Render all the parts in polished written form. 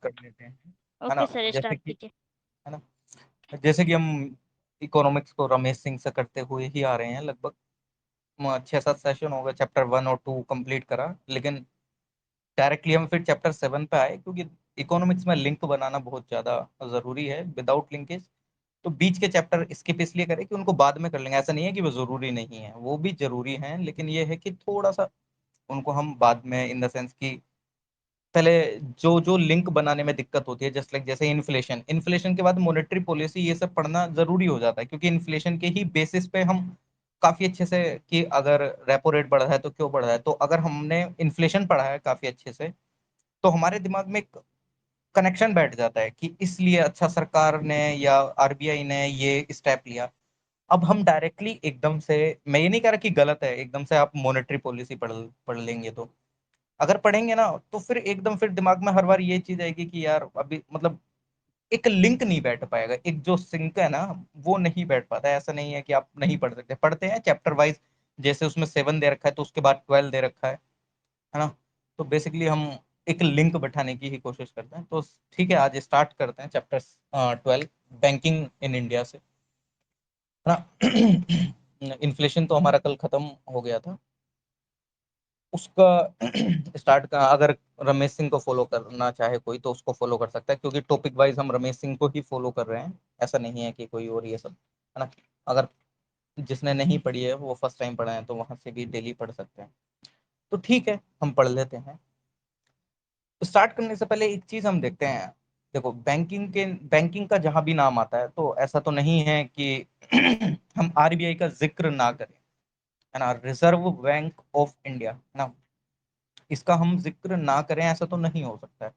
कर लेते हैं, है ओके ना। सर, जैसे स्टार्ट कि, कीजिए। है ना, जैसे कि हम इकोनॉमिक्स को रमेश सिंह से करते हुए ही आ रहे हैं लगभग 6-7 सेशन हो गए, चैप्टर 1 और 2 कंप्लीट करा, लेकिन डायरेक्टली हम फिर चैप्टर 7 पे आए, क्योंकि इकोनॉमिक्स में लिंक बनाना बहुत ज्यादा जरूरी है। विदाउट लिंकेज तो बीच के चैप्टर स्किप इसलिए करें कि उनको बाद में कर लेंगे, ऐसा नहीं है कि वो जरूरी नहीं है, वो भी जरूरी हैं, लेकिन ये है कि थोड़ा सा उनको हम बाद में, इन द सेंस कि पहले जो जो लिंक बनाने में दिक्कत होती है, जस्ट लाइक जैसे इन्फ्लेशन, इन्फ्लेशन के बाद मॉनेटरी पॉलिसी, ये सब पढ़ना जरूरी हो जाता है, क्योंकि इन्फ्लेशन के ही बेसिस पे हम काफी अच्छे से, कि अगर रेपो रेट बढ़ रहा है तो क्यों बढ़ रहा है, तो अगर हमने इन्फ्लेशन पढ़ा है काफी अच्छे से, तो हमारे दिमाग में एक कनेक्शन बैठ जाता है कि इसलिए अच्छा सरकार ने या आरबीआई ने ये स्टेप लिया। अब हम डायरेक्टली एकदम से, मैं ये नहीं कह रहा कि गलत है एकदम से आप मॉनेटरी पॉलिसी पढ़ पढ़ लेंगे, तो अगर पढ़ेंगे ना तो फिर एकदम फिर दिमाग में हर बार ये चीज आएगी कि यार अभी मतलब एक लिंक नहीं बैठ पाएगा, एक जो सिंक है ना वो नहीं बैठ पाता है। ऐसा नहीं है कि आप नहीं पढ़ सकते, पढ़ते हैं चैप्टर वाइज, जैसे उसमें 7 दे रखा है तो उसके बाद 12 दे रखा है ना। तो बेसिकली हम एक लिंक बैठाने की ही कोशिश करते हैं। तो ठीक है, आज स्टार्ट करते हैं चैप्टर 12, बैंकिंग इन इंडिया से, है ना। इन्फ्लेशन तो हमारा कल खत्म हो गया था, उसका स्टार्ट का अगर रमेश सिंह को फॉलो करना चाहे कोई तो उसको फॉलो कर सकता है, क्योंकि टॉपिक वाइज हम रमेश सिंह को ही फॉलो कर रहे हैं, ऐसा नहीं है कि कोई और ये सब, है ना। अगर जिसने नहीं पढ़ी है वो फर्स्ट टाइम पढ़ा है तो वहां से भी डेली पढ़ सकते हैं। तो ठीक है, हम पढ़ लेते हैं। तो स्टार्ट करने से पहले एक चीज हम देखते हैं। देखो, बैंकिंग का जहां भी नाम आता है तो ऐसा तो नहीं है कि हम आरबीआई का जिक्र ना करें, है ना। रिजर्व बैंक ऑफ इंडिया, है ना, इसका हम जिक्र ना करें ऐसा तो नहीं हो सकता है।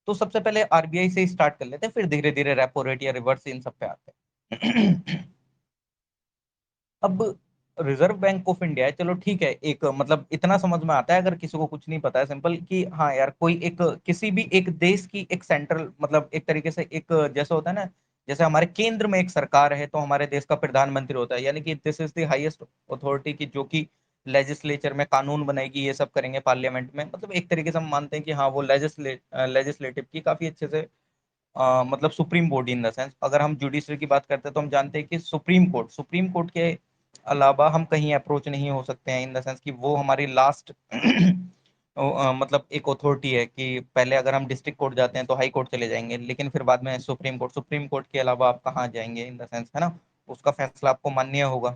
तो सबसे पहले आरबीआई से स्टार्ट कर लेते हैं, फिर धीरे धीरे रेपो रेट या रिवर्स इन सब पे आते हैं। अब रिजर्व बैंक ऑफ इंडिया है, चलो ठीक है, एक मतलब इतना समझ में आता है अगर किसी को कुछ नहीं पता है, सिंपल कि हाँ यार, कोई एक किसी भी एक देश की एक सेंट्रल, मतलब एक तरीके से एक जैसा होता है ना, जैसे हमारे केंद्र में एक सरकार है तो हमारे देश का प्रधानमंत्री होता है, यानी कि this is the highest authority की जो कि लेजिस्लेचर में कानून बनाएगी, ये सब करेंगे पार्लियामेंट में, मतलब एक तरीके से हम मानते हैं कि हाँ वो लेजिस्लेटिव की काफी अच्छे से मतलब supreme body in the sense. अगर हम जुडिशरी की बात करते हैं तो हम जानते हैं कि सुप्रीम कोर्ट के अलावा हम कहीं अप्रोच नहीं हो सकते हैं, इन द सेंस कि वो हमारी लास्ट मतलब एक अथॉरिटी है, कि पहले अगर हम डिस्ट्रिक्ट कोर्ट जाते हैं तो हाई कोर्ट चले जाएंगे, लेकिन फिर बाद में सुप्रीम कोर्ट के अलावा आप कहाँ जाएंगे, इन द सेंस, है ना। उसका फैसला आपको मान्य होगा,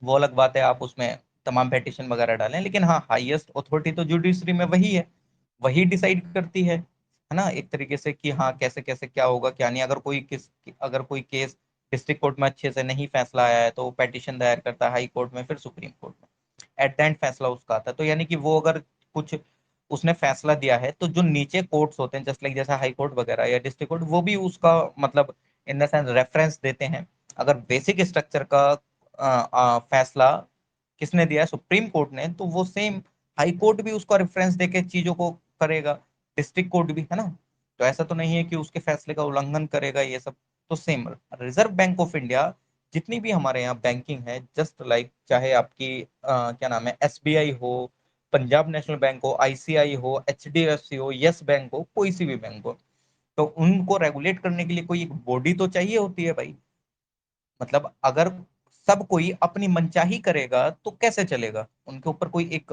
वो अलग बात है, आप उसमें तमाम पेटिशन वगैरह डालें, लेकिन हाँ हाईएस्ट अथॉरिटी तो जुडिशरी में वही है, वही डिसाइड करती है ना, एक तरीके से कि हाँ कैसे कैसे क्या होगा क्या नहीं। अगर कोई केस डिस्ट्रिक्ट कोर्ट में अच्छे से नहीं फैसला आया है तो वो पेटिशन दायर करता है हाई कोर्ट में, फिर सुप्रीम कोर्ट में, एट द एंड फैसला उसका आता है। तो यानी कि वो अगर कुछ उसने फैसला दिया है तो जो नीचे कोर्ट्स होते हैं, जस्ट लाइक जैसा हाई कोर्ट वगैरह या डिस्ट्रिक्ट कोर्ट, वो भी उसका मतलब इन द सेंस रेफरेंस देते हैं। अगर बेसिक स्ट्रक्चर का फैसला किसने दिया है, सुप्रीम कोर्ट ने, तो वो सेम हाई कोर्ट भी उसका रेफरेंस देके चीजों को करेगा, डिस्ट्रिक्ट कोर्ट भी, है ना। तो ऐसा तो नहीं है कि उसके फैसले का उल्लंघन करेगा ये सब। तो same reserve bank of India, जितनी भी हमारे यहाँ बैंकिंग है, जस्ट लाइक चाहे आपकी क्या नाम है, एसबीआई हो, पंजाब नेशनल बैंक हो, आईसीआई हो, एचडीएफसी हो, यस बैंक हो, कोई सी भी बैंक हो, तो उनको रेगुलेट करने के लिए कोई एक बॉडी तो चाहिए होती है भाई। मतलब अगर सब कोई अपनी मनचाही करेगा तो कैसे चलेगा, उनके ऊपर कोई एक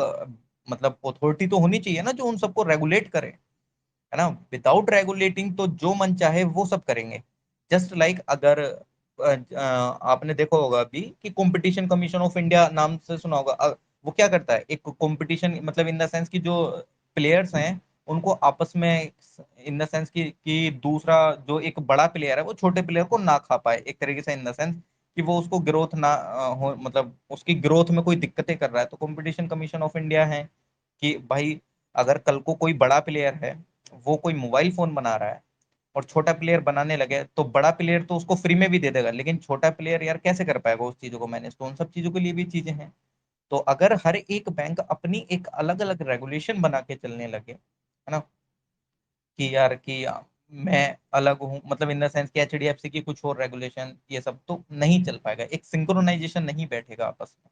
मतलब अथॉरिटी तो होनी चाहिए ना जो उन सबको रेगुलेट करे, है ना। विदाउट रेगुलेटिंग तो जो मन चाहे वो सब करेंगे। जस्ट लाइक अगर आपने देखा होगा अभी कि कंपटीशन कमीशन ऑफ इंडिया नाम से सुना होगा, वो क्या करता है, एक कंपटीशन मतलब इन द सेंस कि जो प्लेयर्स हैं उनको आपस में, इन द सेंस कि दूसरा जो एक बड़ा प्लेयर है वो छोटे प्लेयर को ना खा पाए, एक तरीके से इन द सेंस कि वो उसको ग्रोथ ना हो, मतलब उसकी ग्रोथ में कोई दिक्कतें कर रहा है, तो कंपटीशन कमीशन ऑफ इंडिया है कि भाई अगर कल को कोई बड़ा प्लेयर है, वो कोई मोबाइल फोन बना रहा है और छोटा प्लेयर बनाने लगे, तो बड़ा प्लेयर तो उसको फ्री में भी दे देगा, लेकिन छोटा प्लेयर यार कैसे कर पाएगा उस चीजों को मैनेज, तो उन सब चीजों के लिए भी चीजें हैं। तो अगर हर एक बैंक अपनी एक अलग अलग रेगुलेशन बना के चलने लगे, है ना, कि यार कि मैं अलग हूँ, मतलब इन द सेंस कि एचडीएफसी की कुछ और रेगुलेशन, ये सब तो नहीं चल पाएगा, एक सिंक्रोनाइजेशन नहीं बैठेगा आपस में।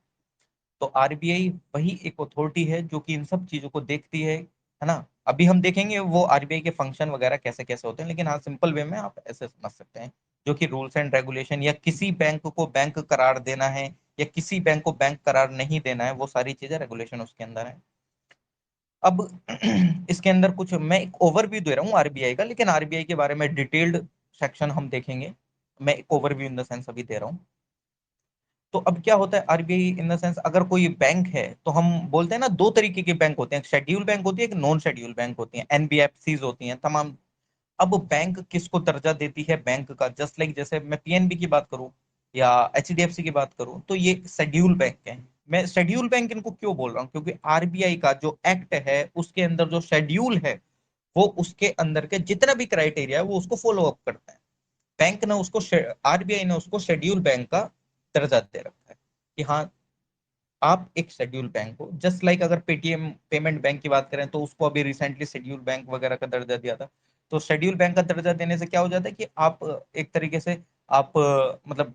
तो आरबीआई वही एक अथॉरिटी है जो कि इन सब चीजों को देखती है, है ना। अभी हम देखेंगे वो आरबीआई के फंक्शन वगैरह कैसे कैसे होते हैं, लेकिन हाँ सिंपल वे में आप ऐसे समझ सकते हैं, जो कि रूल्स एंड रेगुलेशन, या किसी बैंक को बैंक करार देना है या किसी बैंक को बैंक करार नहीं देना है, वो सारी चीजें रेगुलेशन उसके अंदर है। अब इसके अंदर कुछ मैं एक ओवरव्यू दे रहा हूँ आरबीआई का, लेकिन आरबीआई के बारे में डिटेल्ड सेक्शन हम देखेंगे। मैं एक ओवरव्यू इन द सेंस अभी दे रहा हूँ। तो अब क्या होता है आरबीआई इन द सेंस, अगर कोई बैंक है तो हम बोलते हैं ना, दो तरीके के बैंक होते हैं, एक शेड्यूल बैंक होती है, एक नॉन शेड्यूल बैंक होती है, एनबीएफसीज होती हैं तमाम। अब बैंक किसको दर्जा देती है बैंक का, जस्ट लाइक जैसे मैं पीएनबी की बात करूं या एचडीएफसी की बात करूं, तो ये शेड्यूल बैंक है। मैं शेड्यूल बैंक इनको क्यों बोल रहा हूँ, क्योंकि आरबीआई का जो एक्ट है उसके अंदर जो शेड्यूल है, वो उसके अंदर के जितना भी क्राइटेरिया है वो उसको फॉलो अप करता है। बैंक ने उसको, आरबीआई ने उसको शेड्यूल बैंक का दर्जा दे रखा है, कि हाँ आप एक शेड्यूल बैंक हो। जस्ट लाइक अगर पेटीएम पेमेंट बैंक की बात करें तो उसको अभी रिसेंटली शेड्यूल बैंक वगैरह का दर्जा दिया था। तो शेड्यूल बैंक का दर्जा देने से क्या हो जाता है कि आप एक तरीके से आप मतलब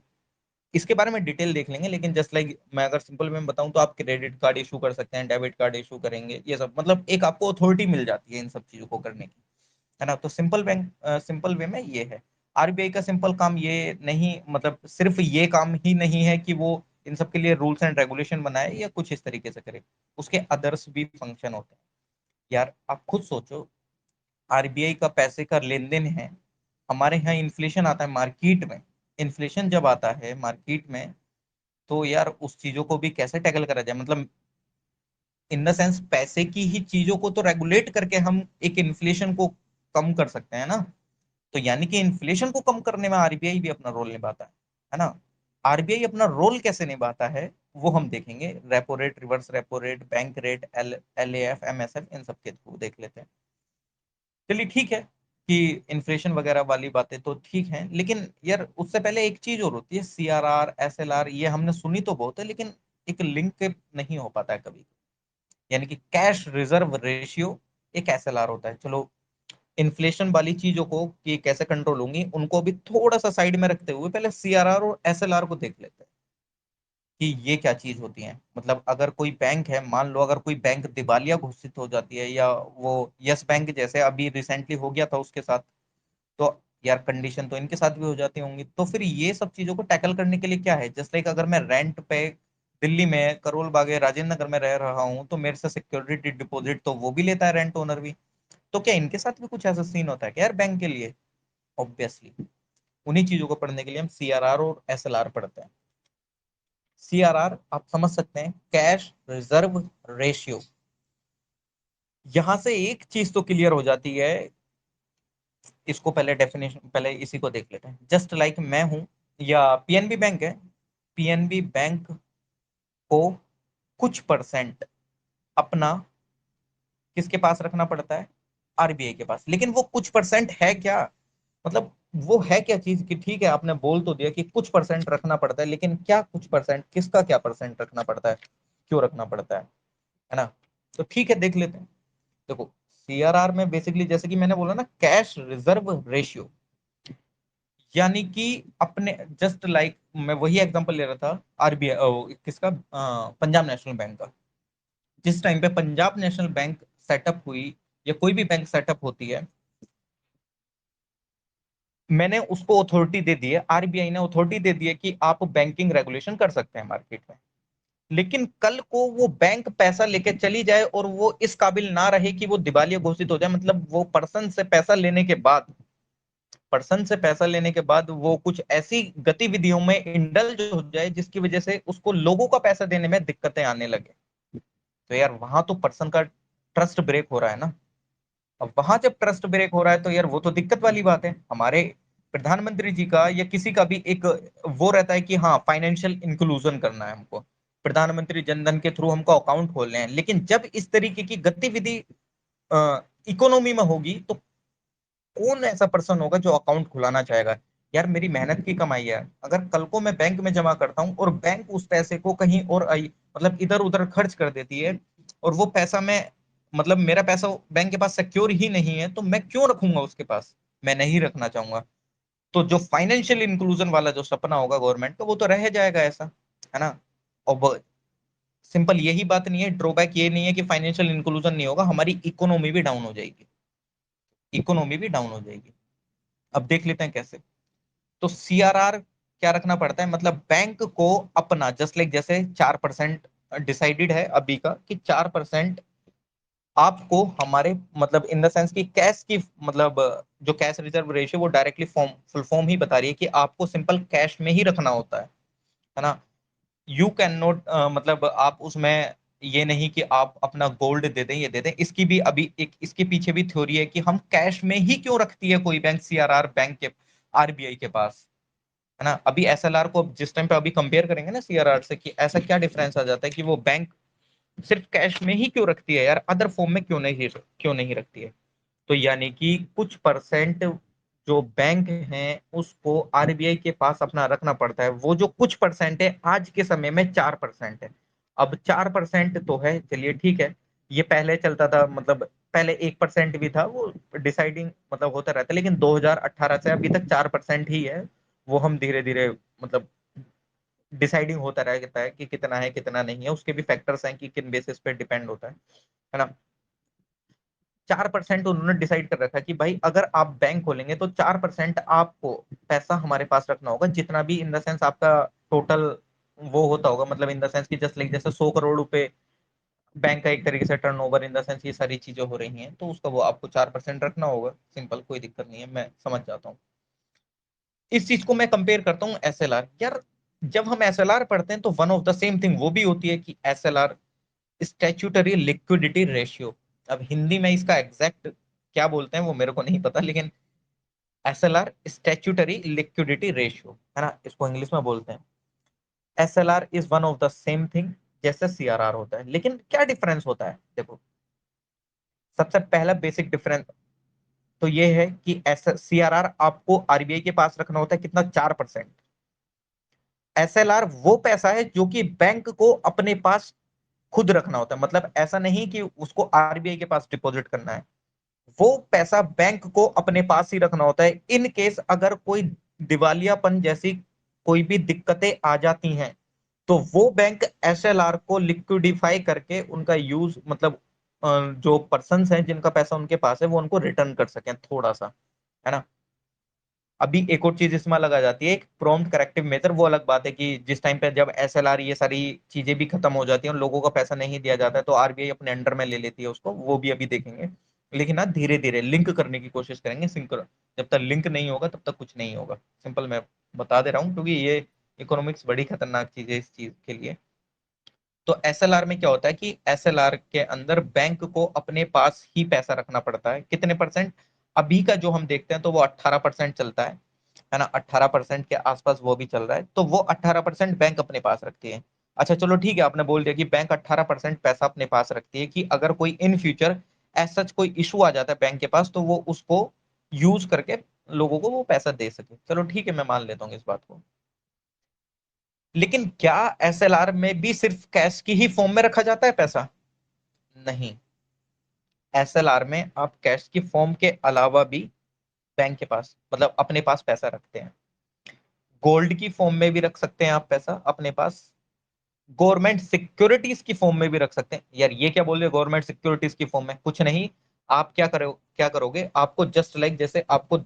इसके बारे में डिटेल देख लेंगे, लेकिन जस्ट लाइक मैं अगर सिंपल में बताऊं तो आप क्रेडिट कार्ड इशू कर सकते हैं, डेबिट कार्ड इशू करेंगे, ये सब मतलब एक आपको अथॉरिटी मिल जाती है इन सब चीजों को करने की, है ना। तो सिंपल बैंक, सिंपल वे में ये है। आरबीआई का सिंपल काम ये नहीं, मतलब सिर्फ ये काम ही नहीं है कि वो इन सब के लिए रूल्स एंड रेगुलेशन बनाए या कुछ इस तरीके से करे, उसके अदर्स भी फंक्शन होते हैं। यार आप खुद सोचो, आरबीआई का पैसे का लेन देन है, हमारे यहाँ इन्फ्लेशन आता है मार्केट में, इन्फ्लेशन जब आता है मार्केट में, तो यार उस चीजों को भी कैसे टैकल करा जाए, मतलब इन द सेंस पैसे की ही चीजों को तो रेगुलेट करके हम एक इन्फ्लेशन को कम कर सकते हैं ना। तो यानी कि इन्फ्लेशन को कम करने में आरबीआई भी अपना रोल निभाता है ना। आरबीआई अपना रोल कैसे निभाता है वो हम देखेंगे, repo rate, reverse repo rate, bank rate, L F, MSF, इन सब के थ्रू देख लेते हैं। चलिए ठीक है कि इन्फ्लेशन वगैरह वाली बातें तो ठीक है, लेकिन यार उससे पहले एक चीज और होती है, सीआरआर, एसएलआर, ये हमने सुनी तो बहुत है, लेकिन एक लिंक नहीं हो पाता है कभी। यानी कि कैश रिजर्व रेशियो एक एसएलआर होता है। चलो इन्फ्लेशन वाली चीजों को कि कैसे कंट्रोल होंगी उनको भी थोड़ा सा साइड में रखते हुए पहले सीआरआर और एसएलआर को देख लेते हैं कि ये क्या चीज होती है। मतलब अगर कोई बैंक है, मान लो अगर कोई बैंक दिवालिया घोषित हो जाती है, या वो यस बैंक जैसे अभी रिसेंटली हो गया था उसके साथ, तो यार कंडीशन तो इनके साथ भी हो जाती होंगी। तो फिर ये सब चीजों को टैकल करने के लिए क्या है, जस्ट लाइक अगर मैं रेंट पे दिल्ली में करोल बाग या राजेंद्र नगर में रह रहा हूँ, तो मेरे से सिक्योरिटी डिपॉजिट तो वो भी लेता है, रेंट ओनर भी। तो क्या इनके साथ भी कुछ ऐसा सीन होता है क्या यार बैंक के लिए? ऑब्वियसली उन्हीं चीजों को पढ़ने के लिए हम सीआरआर और एसएलआर पढ़ते हैं। सीआरआर आप समझ सकते हैं, कैश रिजर्व रेशियो। यहां से एक चीज तो क्लियर हो जाती है, इसको पहले डेफिनेशन, पहले इसी को देख लेते हैं। जस्ट लाइक मैं हूं, या पीएनबी बैंक है, पीएनबी बैंक को कुछ परसेंट अपना किसके पास रखना पड़ता है, आरबीआई के पास। लेकिन वो कुछ परसेंट है क्या, मतलब वो है क्या चीज, कि ठीक है आपने बोल तो दिया कि कुछ परसेंट रखना पड़ता है, लेकिन क्या कुछ परसेंट, किसका क्या परसेंट रखना पड़ता है, क्यों रखना पड़ता है ना। तो ठीक है देख लेते हैं। देखो सीआरआर में बेसिकली जैसे कि मैंने बोला ना, कैश रिजर्व रेशियो, यानी कि अपने जस्ट लाइक मैं वही एग्जांपल ले रहा था आरबीआई किसका, पंजाब नेशनल बैंक का। जिस टाइम पे पंजाब नेशनल बैंक सेटअप हुई या कोई भी बैंक सेटअप होती है, मैंने उसको अथॉरिटी दे दी है, आरबीआई ने अथॉरिटी दे दी है कि आप बैंकिंग रेगुलेशन कर सकते हैं मार्केट में। लेकिन कल को वो बैंक पैसा लेके चली जाए और वो इस काबिल ना रहे कि वो दिवालिया घोषित हो जाए, मतलब वो पर्सन से पैसा लेने के बाद वो कुछ ऐसी गतिविधियों में इंडल्ज हो जाए जिसकी वजह से उसको लोगों का पैसा देने में दिक्कतें आने लगे, तो यार वहां तो पर्सन का ट्रस्ट ब्रेक हो रहा है ना। अब वहां जब ट्रस्ट ब्रेक हो रहा है तो यार वो तो दिक्कत वाली बात है। हमारे प्रधानमंत्री जी का या किसी का भी एक वो रहता है कि हाँ फाइनेंशियल इंक्लूजन करना है हमको, प्रधानमंत्री जनधन के थ्रू हमको अकाउंट खोलने हैं। लेकिन जब इस तरीके की गतिविधि इकोनॉमी में होगी तो कौन ऐसा पर्सन होगा जो अकाउंट खुलाना चाहेगा। यार मेरी मेहनत की कमाई है, अगर कल को मैं बैंक में जमा करता हूँ और बैंक उस पैसे को कहीं और मतलब इधर उधर खर्च कर देती है, और वो पैसा मैं, मतलब मेरा पैसा बैंक के पास सिक्योर ही नहीं है, तो मैं क्यों रखूंगा उसके पास, मैं नहीं रखना चाहूंगा। तो जो फाइनेंशियल इंक्लूजन वाला जो सपना होगा गवर्नमेंट का, वो तो रह जाएगा ऐसा, है ना। और सिंपल यही बात नहीं है, ड्रॉबैक ये नहीं है कि फाइनेंशियल इंक्लूजन नहीं होगा, हमारी इकोनॉमी भी डाउन हो जाएगी, इकोनॉमी भी डाउन हो जाएगी। अब देख लेते हैं कैसे। तो सीआरआर क्या रखना पड़ता है, मतलब बैंक को अपना जस्ट लाइक जैसे 4% डिसाइडेड है अभी का कि 4% आपको हमारे मतलब इन द सेंस की कैश की मतलब जो कैश रिजर्व रेशियो वो डायरेक्टली फॉर्म फुल फॉर्म ही बता रही है कि आपको सिंपल कैश में ही रखना होता है ना। यू कैन नॉट मतलब आप उसमें ये नहीं कि आप अपना गोल्ड दे दें, ये दे दें। इसकी भी अभी एक इसके पीछे भी थ्योरी है कि हम कैश में ही क्यों रखती है कोई बैंक सीआरआर बैंक के आरबीआई के पास, है ना। अभी एसएलआर को जिस टाइम पे अभी कंपेयर करेंगे ना सीआरआर से कि ऐसा क्या डिफरेंस आ जाता है कि वो बैंक सिर्फ कैश में ही क्यों रखती है यार, अदर फॉर्म में क्यों नहीं रखती है। तो यानी कि कुछ परसेंट जो बैंक हैं उसको आरबीआई के पास अपना रखना पड़ता है। वो जो कुछ परसेंट है आज के समय में 4% है। अब 4% तो है, चलिए ठीक है। ये पहले चलता था, मतलब पहले 1% भी था, वो डिसाइडिंग मतलब होता रहता है, लेकिन 2018 से अभी तक 4% ही है। वो हम धीरे धीरे मतलब डिसाइडिंग होता रहता है कि कितना है कितना नहीं है, उसके भी फैक्टर्स हैं कि किन बेसिस पे डिपेंड होता है ना। 4% उन्होंने डिसाइड कर रखा है कि भाई अगर आप बैंक खोलेंगे तो 4% आपको पैसा हमारे पास रखना होगा, जितना भी इन द सेंस आपका टोटल वो होता होगा, मतलब इन द सेंस की जस्ट लाइक जैसे 100 करोड़ रुपए बैंक का एक तरीके से टर्नओवर, इन द सेंस ये सारी चीजें हो रही हैं तो उसका वो आपको 4% रखना होगा। सिंपल, कोई दिक्कत नहीं है, मैं समझ जाता हूँ। इस चीज को मैं कंपेयर करता हूँ एसएलआर यार। जब हम एसएलआर पढ़ते हैं तो one of the same thing वो भी होती है कि एसएलआर स्टैट्यूटरी लिक्विडिटी रेशियो। अब हिंदी में इसका एग्जैक्ट क्या बोलते हैं वो मेरे को नहीं पता, लेकिन एसएलआर स्टैट्यूटरी लिक्विडिटी रेशियो है ना, इसको इंग्लिश में बोलते हैं। SLR is one of the same thing जैसे सीआरआर होता है, लेकिन क्या डिफरेंस होता है देखो। सबसे पहला बेसिक डिफरेंस तो ये है कि सीआरआर आपको आरबीआई के पास रखना होता है कितना, 4%। एसएलआर वो पैसा है जो कि बैंक को अपने पास खुद रखना होता है, मतलब ऐसा नहीं कि उसको आरबीआई के पास डिपॉजिट करना है। वो पैसा बैंक को अपने पास ही रखना होता है। इन केस अगर कोई दिवालियापन जैसी कोई भी दिक्कतें आ जाती हैं तो वो बैंक एसएलआर को लिक्विडिफाई करके उनका यूज मतलब जो पर्सन हैं जिनका पैसा उनके पास है वो उनको रिटर्न कर सकें थोड़ा सा, है ना। अभी एक और चीज इसमें लगा जाती है, एक प्रॉम्प्ट करेक्टिव मेजर। वो अलग बात है कि जिस टाइम पे जब एसएलआर ये सारी चीजें भी खत्म हो जाती हैं, उन लोगों का पैसा नहीं दिया जाता है तो आरबीआई अपने अंडर में ले लेती है उसको, वो भी अभी देखेंगे। लेकिन ना धीरे धीरे लिंक करने की कोशिश करेंगे, सिंक्रो। जब तक लिंक नहीं होगा तब तक कुछ नहीं होगा। सिंपल मैं बता दे रहा हूँ क्योंकि ये इकोनॉमिक्स बड़ी खतरनाक चीज है इस चीज के लिए। तो एसएलआर में क्या होता है कि एसएलआर के अंदर बैंक को अपने पास ही पैसा रखना पड़ता है, कितने परसेंट। अभी का जो हम देखते हैं तो वो 18% चलता है ना, 18% के आसपास वो भी चल रहा है, तो वो 18% बैंक अपने पास रखती है। अच्छा चलो ठीक है, आपने बोल दिया कि बैंक 18% पैसा अपने पास रखती है कि अगर कोई इन फ्यूचर ऐसा कोई इशू आ जाता है बैंक के पास तो वो उसको यूज करके लोगों को वो पैसा दे सके। चलो ठीक है, मैं मान लेता हूँ इस बात को। लेकिन क्या एसएलआर में भी सिर्फ कैश की ही फॉर्म में रखा जाता है पैसा? नहीं, एसएलआर में आप कैश की फॉर्म के अलावा भी बैंक के पास मतलब अपने पास पैसा रखते हैं। गोल्ड की फॉर्म में भी रख सकते हैं आप पैसा अपने पास, गवर्नमेंट सिक्योरिटीज की फॉर्म में भी रख सकते हैं। यार ये क्या बोल रहे हो, गवर्नमेंट सिक्योरिटीज की फॉर्म में कुछ नहीं। आप क्या करोगे, आपको जस्ट लाइक जैसे आपको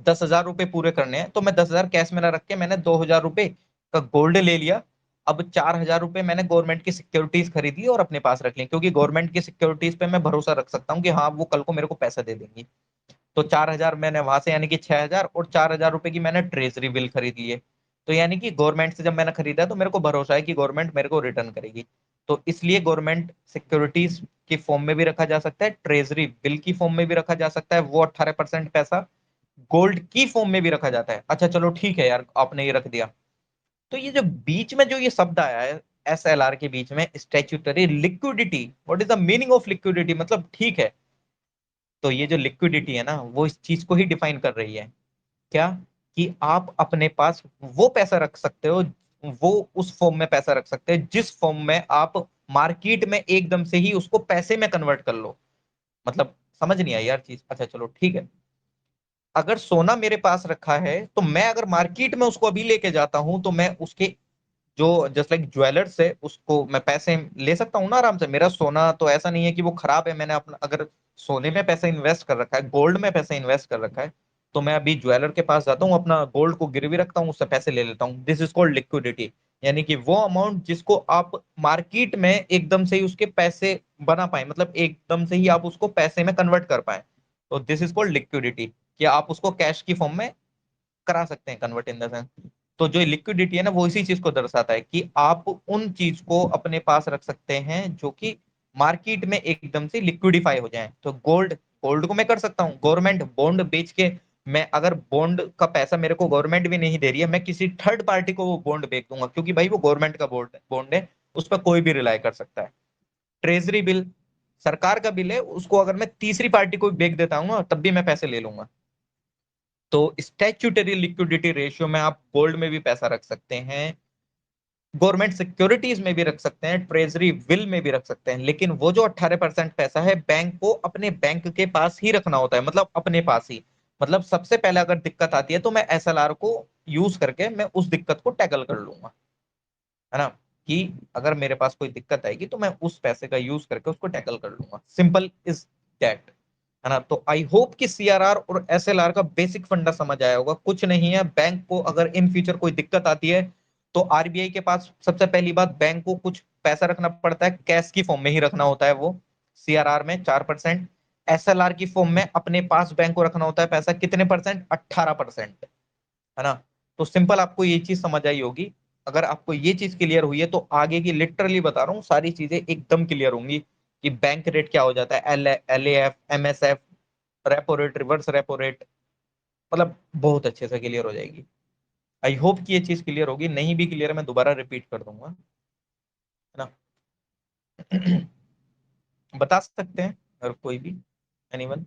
10,000 रुपए पूरे करने हैं तो मैं 10,000 कैश में ना रख के मैंने 2,000 रुपए का गोल्ड ले लिया। अब 4,000 रुपए मैंने गवर्नमेंट की सिक्योरिटीज खरीद ली और अपने पास रख ली, क्योंकि गवर्नमेंट की सिक्योरिटीज पे मैं भरोसा रख सकता हूँ कि हाँ वो कल को मेरे को पैसा दे देंगी। तो 4,000 मैंने वहां से यानी कि 6,000 और 4,000 रुपए की मैंने ट्रेजरी बिल खरीद लिए। तो यानी कि गवर्नमेंट से जब मैंने खरीदा तो मेरे को भरोसा है कि गवर्नमेंट मेरे को रिटर्न करेगी। तो इसलिए गवर्नमेंट सिक्योरिटीज की फॉर्म में भी रखा जा सकता है, ट्रेजरी बिल की फॉर्म में भी रखा जा सकता है, वो 18% पैसा गोल्ड की फॉर्म में भी रखा जाता है। अच्छा चलो ठीक है यार, आपने ये रख दिया। तो ये जो बीच में जो ये शब्द आया है एसएलआर के बीच में, statutory liquidity, what is the meaning of liquidity, मतलब ठीक है। तो ये जो लिक्विडिटी है ना वो इस चीज को ही डिफाइन कर रही है, क्या, कि आप अपने पास वो पैसा रख सकते हो, वो उस फॉर्म में पैसा रख सकते हैं जिस फॉर्म में आप मार्केट में एकदम से ही उसको पैसे में कन्वर्ट कर लो। मतलब समझ नहीं आई यार चीज। अच्छा चलो ठीक है, अगर सोना मेरे पास रखा है तो मैं अगर मार्केट में उसको अभी लेके जाता हूं तो मैं उसके जो जस्ट लाइक ज्वेलर्स है, उसको मैं पैसे ले सकता हूँ ना आराम से। मेरा सोना तो ऐसा नहीं है कि वो खराब है, मैंने अपना अगर सोने में पैसा इन्वेस्ट कर रखा है, गोल्ड में पैसा इन्वेस्ट कर रखा है, तो मैं अभी ज्वेलर के पास जाता हूँ, अपना गोल्ड को गिरवी रखता हूँ, उससे पैसे ले लेता हूँ। This is called liquidity. यानी कि वो अमाउंट जिसको आप मार्केट में एकदम से ही उसके पैसे बना पाए, मतलब एकदम से ही आप उसको पैसे में कन्वर्ट कर पाए, तो दिस इज कॉल्ड लिक्विडिटी, कि आप उसको कैश की फॉर्म में करा सकते हैं कन्वर्ट इन द सेंस। तो जो लिक्विडिटी है ना, वो इसी चीज को दर्शाता है कि आप उन चीज को अपने पास रख सकते हैं जो कि मार्केट में एकदम से लिक्विडिफाई हो जाए। तो गोल्ड, गोल्ड को मैं कर सकता हूँ गवर्नमेंट बॉन्ड बेच के। मैं अगर बॉन्ड का पैसा मेरे को गवर्नमेंट भी नहीं दे रही है, मैं किसी थर्ड पार्टी को वो बॉन्ड बेच दूंगा, क्योंकि भाई वो गवर्नमेंट का बॉन्ड बॉन्ड है, उस पर कोई भी रिलाई कर सकता है। ट्रेजरी बिल, सरकार का बिल है, उसको अगर मैं तीसरी पार्टी को बेच देता हूँ ना, तब भी मैं पैसे ले लूंगा। तो स्टैच्यूटरी लिक्विडिटी रेशियो में आप गोल्ड में भी पैसा रख सकते हैं, गवर्नमेंट सिक्योरिटीज में भी रख सकते हैं, ट्रेजरी बिल में भी रख सकते हैं, लेकिन वो जो 18% पैसा है, बैंक को अपने बैंक के पास ही रखना होता है, मतलब अपने पास ही। मतलब सबसे पहले अगर दिक्कत आती है तो मैं एसएलआर को यूज करके मैं उस दिक्कत को टैकल कर लूंगा, है ना। कि अगर मेरे पास कोई दिक्कत आएगी तो मैं उस पैसे का यूज करके उसको टैकल कर लूंगा। सिंपल इज दैट, है ना। तो आई होप कि सीआरआर और एसएलआर का बेसिक फंडा समझ आया होगा। कुछ नहीं है, बैंक को अगर इन फ्यूचर कोई दिक्कत आती है तो आरबीआई के पास सबसे पहली बात, बैंक को कुछ पैसा रखना पड़ता है, कैश की फॉर्म में ही रखना होता है वो। सीआरआर में 4%, एसएलआर की फॉर्म में अपने पास बैंक को रखना होता है पैसा, कितने परसेंट, 18%, है ना। तो सिंपल आपको ये चीज समझ आई होगी। अगर आपको ये चीज क्लियर हुई है तो आगे की लिटरली बता रहा हूँ सारी चीजें एकदम क्लियर होंगी, कि बैंक रेट क्या हो जाता है, L F, MSF, repo rate, reverse repo rate, मतलब बहुत अच्छे से क्लियर हो जाएगी। आई होप कि ये चीज क्लियर होगी, नहीं भी क्लियर मैं दोबारा रिपीट कर दूंगा, है ना। बता सकते हैं अगर कोई भी, एनीवन।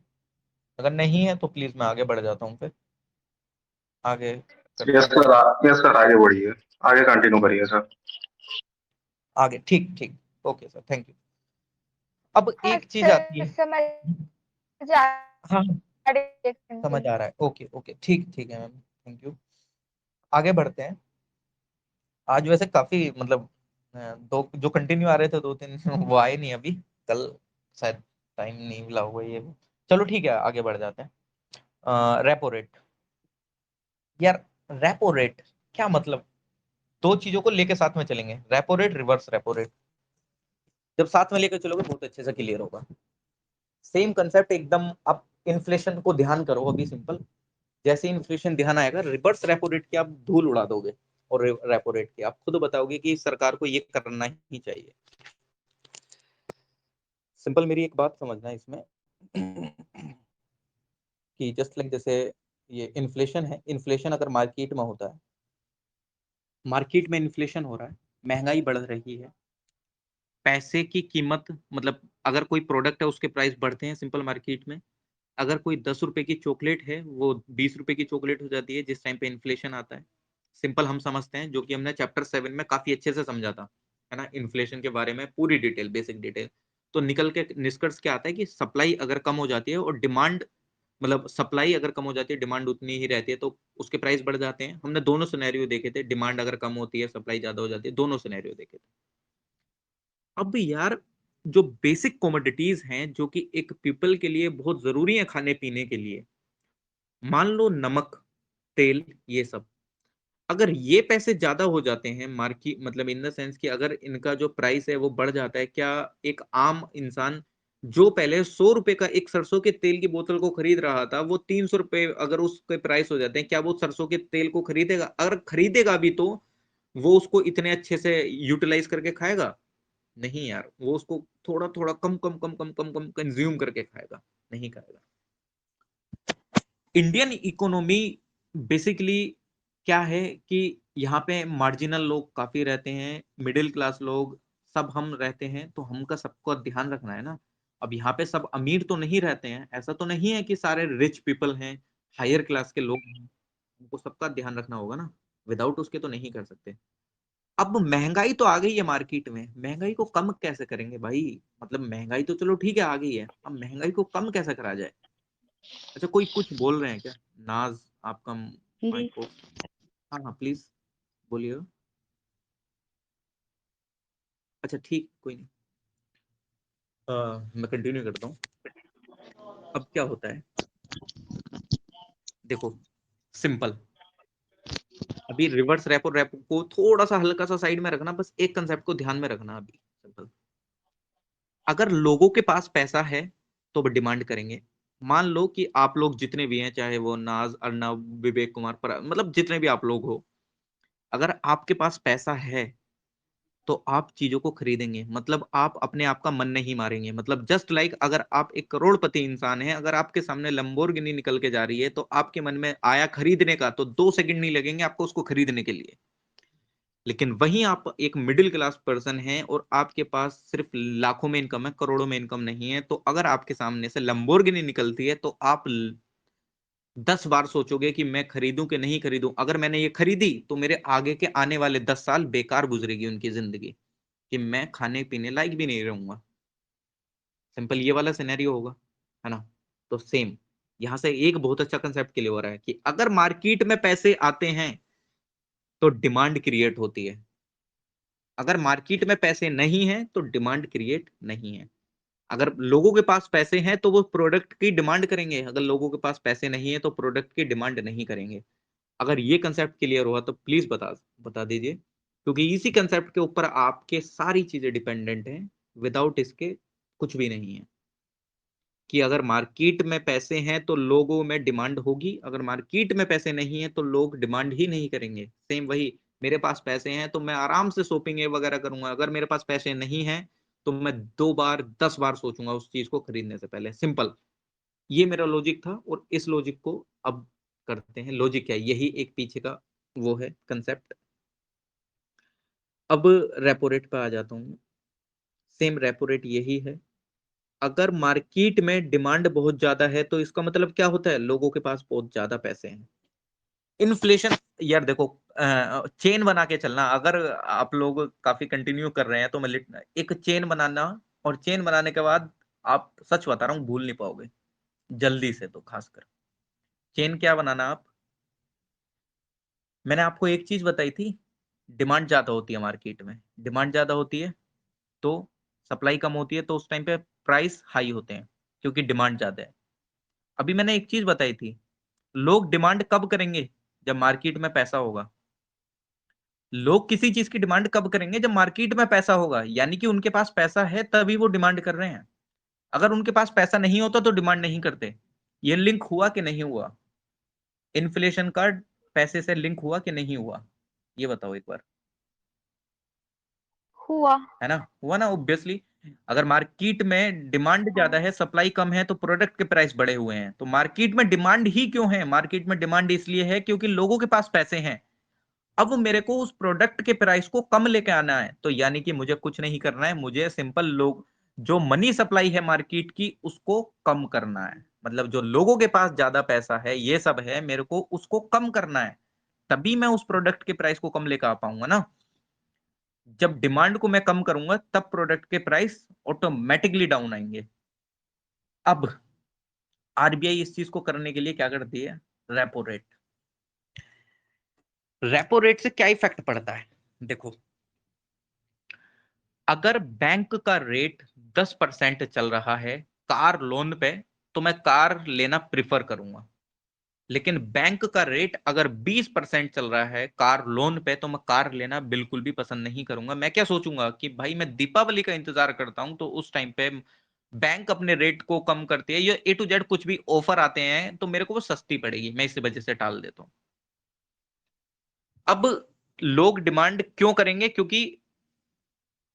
अगर नहीं है तो प्लीज मैं आगे बढ़ जाता हूँ, फिर आगे करते यस हैं सर, डिस्कस। यस सर, आगे बढ़िए, आगे कंटिन्यू करिए सर। आगे ठीक ठीक, ओके सर, थैंक यू। अब हाँ एक चीज आती सर, है। समझ आ हाँ, रही है, समझ कंटिन्यू। आ रहा है, ओके ओके, ठीक ठीक है मैम, थैंक यू। आगे बढ़ते हैं। आज वैसे काफी मतलब दो जो कंटिन्यू आ रहे थे, दो तीन वो आए नहीं अभी, कल शायद टाइम नहीं मिला होगा ये। चलो ठीक है, आगे बढ़ जाते हैं। रेपो रेट, यार रेपो रेट क्या मतलब, दो चीजों को लेके साथ में चलेंगे, repo rate, reverse repo rate. जब साथ में लेकर चलोगे बहुत अच्छे से क्लियर होगा। सेम कंसेप्ट एकदम। आप इन्फ्लेशन को ध्यान करो अभी, सिंपल। जैसे ही इन्फ्लेशन ध्यान आएगा, रिवर्स रेपो रेट की आप धूल उड़ा दोगे, और रेपो रेट की आप खुद बताओगे कि सरकार को ये करना ही चाहिए। सिंपल, मेरी एक बात समझना है इसमें, कि जस्ट लाइक जैसे ये इन्फ्लेशन है, इन्फ्लेशन अगर मार्केट में होता है, मार्केट में इन्फ्लेशन हो रहा है, महंगाई बढ़ रही है, पैसे की कीमत, मतलब अगर कोई प्रोडक्ट है उसके प्राइस बढ़ते हैं सिंपल मार्केट में। अगर कोई 10 रुपए की चॉकलेट है, वो 20 रुपए की चॉकलेट हो जाती है जिस टाइम पे इन्फ्लेशन आता है। सिंपल हम समझते हैं, जो कि हमने चैप्टर 7 में काफी अच्छे से समझा था, है ना, इन्फ्लेशन के बारे में पूरी डिटेल, बेसिक डिटेल। तो निकल के निष्कर्ष क्या आता है कि सप्लाई अगर कम हो जाती है और डिमांड, मतलब सप्लाई अगर कम हो जाती है, डिमांड उतनी ही रहती है, तो उसके प्राइस बढ़ जाते हैं। हमने दोनों सिनेरियो देखे थे, डिमांड अगर कम होती है, सप्लाई ज्यादा हो जाती है, दोनों सिनेरियो देखे थे। अब यार, जो बेसिक कमोडिटीज हैं जो कि एक पीपल के लिए बहुत जरूरी है खाने पीने के लिए, मान लो नमक, तेल, ये सब, अगर ये पैसे ज्यादा हो जाते हैं मार्केट, मतलब इन द सेंस कि अगर इनका जो प्राइस है वो बढ़ जाता है, क्या एक आम इंसान जो पहले 100 रुपए का एक सरसों के तेल की बोतल को खरीद रहा था, वो 300 रुपए अगर उसके प्राइस हो जाते हैं, क्या वो सरसों के तेल को खरीदेगा? अगर खरीदेगा भी तो वो उसको इतने अच्छे से यूटिलाइज करके खाएगा? नहीं यार, वो उसको थोड़ा थोड़ा कम कम कम कम कम कम कंज्यूम करके खाएगा, नहीं खाएगा। इंडियन इकोनॉमी बेसिकली क्या है कि यहाँ पे मार्जिनल लोग काफी रहते हैं, मिडिल क्लास लोग सब हम रहते हैं, तो हमका सबको ध्यान रखना है ना। अब यहाँ पे सब अमीर तो नहीं रहते हैं, ऐसा तो नहीं है कि सारे रिच पीपल हैं, हायर क्लास के लोग हैं, उनको सबका ध्यान रखना होगा ना, विदाउट उसके तो नहीं कर सकते। अब महंगाई तो आ गई है मार्केट में, महंगाई को कम कैसे करेंगे भाई? मतलब महंगाई तो चलो ठीक है आ गई है, अब महंगाई को कम कैसे करा जाए? अच्छा, कोई कुछ बोल रहे हैं क्या? नाज, आपका जी। Mic off. हाँ हाँ, प्लीज बोलिए। अच्छा ठीक, कोई नहीं। मैं कंटिन्यू करता हूँ। अब क्या होता है, देखो सिंपल, अभी रिवर्स रेपो रेपो को थोड़ा सा हल्का सा साइड में रखना, बस एक कंसेप्ट को ध्यान में रखना अभी। सिंपल, अगर लोगों के पास पैसा है तो वो डिमांड करेंगे। मान लो कि आप लोग जितने भी हैं, चाहे वो नाज, अर्नब, विवेक कुमार, पर मतलब जितने भी आप लोग हो, अगर आपके पास पैसा है तो आप चीजों को खरीदेंगे। मतलब आप अपने आप का मन नहीं मारेंगे। मतलब जस्ट लाइक अगर आप एक करोड़पति इंसान हैं, अगर आपके सामने लंबोर्गिनी निकल के जा रही है तो आपके मन में आया खरीदने का, तो 2 सेकंड नहीं लगेंगे आपको उसको खरीदने के लिए। लेकिन वहीं आप एक मिडिल क्लास पर्सन हैं और आपके पास सिर्फ लाखों में इनकम है, करोड़ों में इनकम नहीं है, तो अगर आपके सामने से लंबोर्गिनी निकलती है तो आप 10 बार सोचोगे कि मैं खरीदूं कि नहीं खरीदूं। अगर मैंने ये खरीदी तो मेरे आगे के आने वाले 10 साल बेकार गुजरेगी उनकी जिंदगी, कि मैं खाने पीने लायक भी नहीं रहूंगा। सिंपल ये वाला सिनेरियो होगा, है ना। तो सेम यहां से एक बहुत अच्छा कंसेप्ट क्लियर हो रहा है कि अगर मार्केट में पैसे आते हैं तो डिमांड क्रिएट होती है। अगर मार्केट में पैसे नहीं है तो डिमांड क्रिएट नहीं है। अगर लोगों के पास पैसे हैं तो वो प्रोडक्ट की डिमांड करेंगे, अगर लोगों के पास पैसे नहीं है तो प्रोडक्ट की डिमांड नहीं करेंगे। अगर ये कंसेप्ट क्लियर हुआ तो प्लीज बता बता दीजिए, क्योंकि इसी कंसेप्ट के ऊपर आपके सारी चीजें डिपेंडेंट हैं। विदाउट इसके कुछ भी नहीं है। कि अगर मार्केट में पैसे हैं तो लोगों में डिमांड होगी, अगर मार्केट में पैसे नहीं है तो लोग डिमांड ही नहीं करेंगे। सेम वही, मेरे पास पैसे हैं तो मैं आराम से शॉपिंग वगैरह करूंगा, अगर मेरे पास पैसे नहीं हैं तो मैं 2 बार 10 बार सोचूंगा उस चीज को खरीदने से पहले। सिंपल, ये मेरा लॉजिक था और इस लॉजिक को अब करते हैं। लॉजिक क्या है, यही एक पीछे का वो है कंसेप्ट। अब रेपो रेट पे आ जाता हूँ। सेम रेपो रेट यही है। अगर मार्केट में डिमांड बहुत ज्यादा है तो इसका मतलब क्या होता है, लोगों के पास बहुत ज्यादा पैसे हैं। इन्फ्लेशन, यार देखो, चेन बना के चलना। अगर आप लोग काफी कंटिन्यू कर रहे हैं तो मैं एक चेन बनाना, और चेन बनाने के बाद आप, सच बता रहा हूँ, भूल नहीं पाओगे जल्दी से। तो खासकर चेन क्या बनाना आप, मैंने आपको एक चीज बताई थी, डिमांड ज्यादा होती है मार्केट में। डिमांड ज्यादा होती है तो सप्लाई कम होती है, तो उस टाइम पे प्राइस हाई होते हैं क्योंकि डिमांड ज्यादा है। अभी मैंने एक चीज बताई थी, लोग डिमांड कब करेंगे, जब मार्केट में पैसा होगा। लोग किसी चीज की डिमांड कब करेंगे, जब मार्केट में पैसा होगा, यानी कि उनके पास पैसा है तभी वो डिमांड कर रहे हैं। अगर उनके पास पैसा नहीं होता तो डिमांड नहीं करते। ये लिंक हुआ कि नहीं हुआ, इन्फ्लेशन का पैसे से लिंक हुआ कि नहीं हुआ, ये बताओ एक बार। हुआ। है ना, हुआ ना ऑब्वियसली। अगर मार्केट में डिमांड ज्यादा हाँ। है, सप्लाई कम है, तो प्रोडक्ट के प्राइस बढ़े हुए हैं। तो मार्केट में डिमांड ही क्यों है, मार्केट में डिमांड इसलिए है क्योंकि लोगों के पास पैसे हैं। अब मेरे को उस प्रोडक्ट के प्राइस को कम लेके आना है, तो यानी कि मुझे कुछ नहीं करना है, मुझे सिंपल लोग, जो मनी सप्लाई है मार्केट की उसको कम करना है। मतलब जो लोगों के पास ज्यादा पैसा है, ये सब है, मेरे को उसको कम करना है, तभी मैं उस प्रोडक्ट के प्राइस को कम लेकर आ पाऊंगा ना। जब डिमांड को मैं कम करूंगा तब प्रोडक्ट के प्राइस ऑटोमेटिकली डाउन आएंगे। अब आरबीआई इस चीज को करने के लिए क्या करती है, रेपो रेट। रेपो रेट से क्या इफेक्ट पड़ता है, देखो, अगर बैंक का रेट 10% चल रहा है कार लोन पे, तो मैं कार लेना प्रिफर करूंगा। लेकिन बैंक का रेट अगर 20% चल रहा है कार लोन पे, तो मैं कार लेना बिल्कुल भी पसंद नहीं करूंगा। मैं क्या सोचूंगा कि भाई मैं दीपावली का इंतजार करता हूं, तो उस टाइम पे बैंक अपने रेट को कम करती है, ये A to Z कुछ भी ऑफर आते हैं तो मेरे को वो सस्ती पड़ेगी, मैं इसी वजह से टाल देता हूँ। अब लोग डिमांड क्यों करेंगे, क्योंकि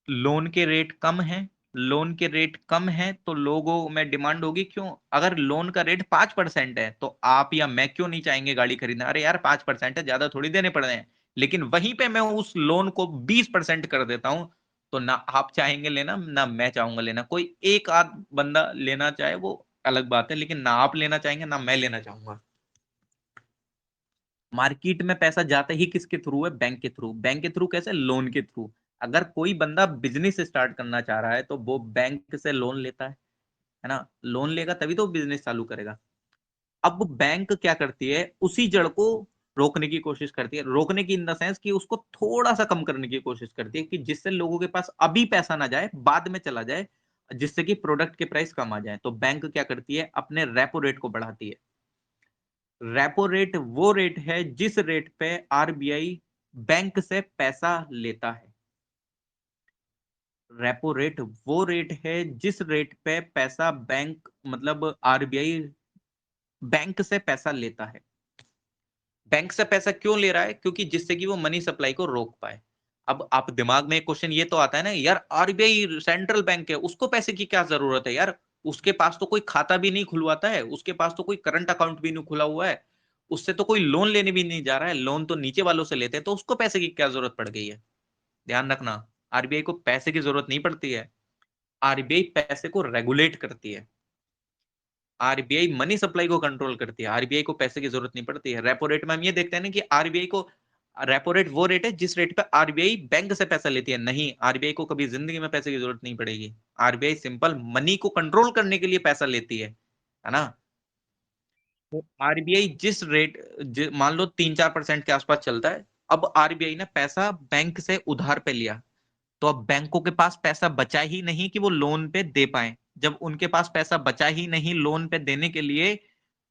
लोन के रेट कम है। लोन के रेट कम है तो लोगों में डिमांड होगी। क्यों, अगर लोन का रेट 5% है तो आप या मैं क्यों नहीं चाहेंगे गाड़ी खरीदना, अरे यार 5% है, ज्यादा थोड़ी देने पड़ रहे हैं। लेकिन वहीं पे मैं उस लोन को 20% कर देता हूं, तो ना आप चाहेंगे लेना ना मैं चाहूंगा लेना। कोई एक आध बंदा लेना चाहे वो अलग बात है, लेकिन ना आप लेना चाहेंगे ना मैं लेना चाहूंगा। मार्केट में पैसा जाता ही किसके थ्रू है, बैंक के थ्रू। बैंक के थ्रू कैसे, लोन के थ्रू। अगर कोई बंदा बिजनेस स्टार्ट करना चाह रहा है तो वो बैंक से लोन लेता है ना, लोन लेगा तभी तो बिजनेस चालू करेगा। अब बैंक क्या करती है, उसी जड़ को रोकने की कोशिश करती है, रोकने की इन द सेंस कि उसको थोड़ा सा कम करने की कोशिश करती है कि जिससे लोगों के पास अभी पैसा ना जाए, बाद में चला जाए, जिससे कि प्रोडक्ट के प्राइस कम आ जाए। तो बैंक क्या करती है, अपने रेपो रेट को बढ़ाती है। रेपो रेट वो रेट है जिस रेट पे आरबीआई बैंक से पैसा लेता है। रेपो रेट वो रेट है जिस रेट पे पैसा बैंक मतलब आरबीआई बैंक से पैसा लेता है। बैंक से पैसा क्यों ले रहा है, क्योंकि जिससे कि वो मनी सप्लाई को रोक पाए। अब आप दिमाग में एक क्वेश्चन ये तो आता है ना यार, आरबीआई सेंट्रल बैंक है, उसको पैसे की क्या जरूरत है यार, उसके पास तो कोई खाता भी नहीं खुलवाता है, उसके पास तो कोई करंट अकाउंट भी नहीं खुला हुआ है, उससे तो कोई लोन लेने भी नहीं जा रहा है, लोन तो नीचे वालों से लेते हैं, तो उसको पैसे की क्या जरूरत पड़ गई है। ध्यान रखना, आरबीआई को पैसे की जरूरत नहीं पड़ती है, आरबीआई पैसे को रेगुलेट करती है, आरबीआई मनी सप्लाई को कंट्रोल करती है, आरबीआई को पैसे की जरूरत नहीं पड़ती है। रेपो रेट में हम ये देखते हैं ना कि आरबीआई को, रेपो रेट वो रेट है जिस रेट पे आरबीआई बैंक से पैसा लेती है। नहीं, आरबीआई को कभी जिंदगी में पैसे की जरूरत नहीं पड़ेगी, आरबीआई सिंपल मनी को कंट्रोल करने के लिए पैसा लेती है ना। तो आरबीआई जिस रेट मान लो 3-4% के आसपास चलता है, अब आरबीआई ने पैसा बैंक से उधार पे लिया, तो अब बैंकों के पास पैसा बचा ही नहीं कि वो लोन पे दे पाए। जब उनके पास पैसा बचा ही नहीं लोन पे देने के लिए,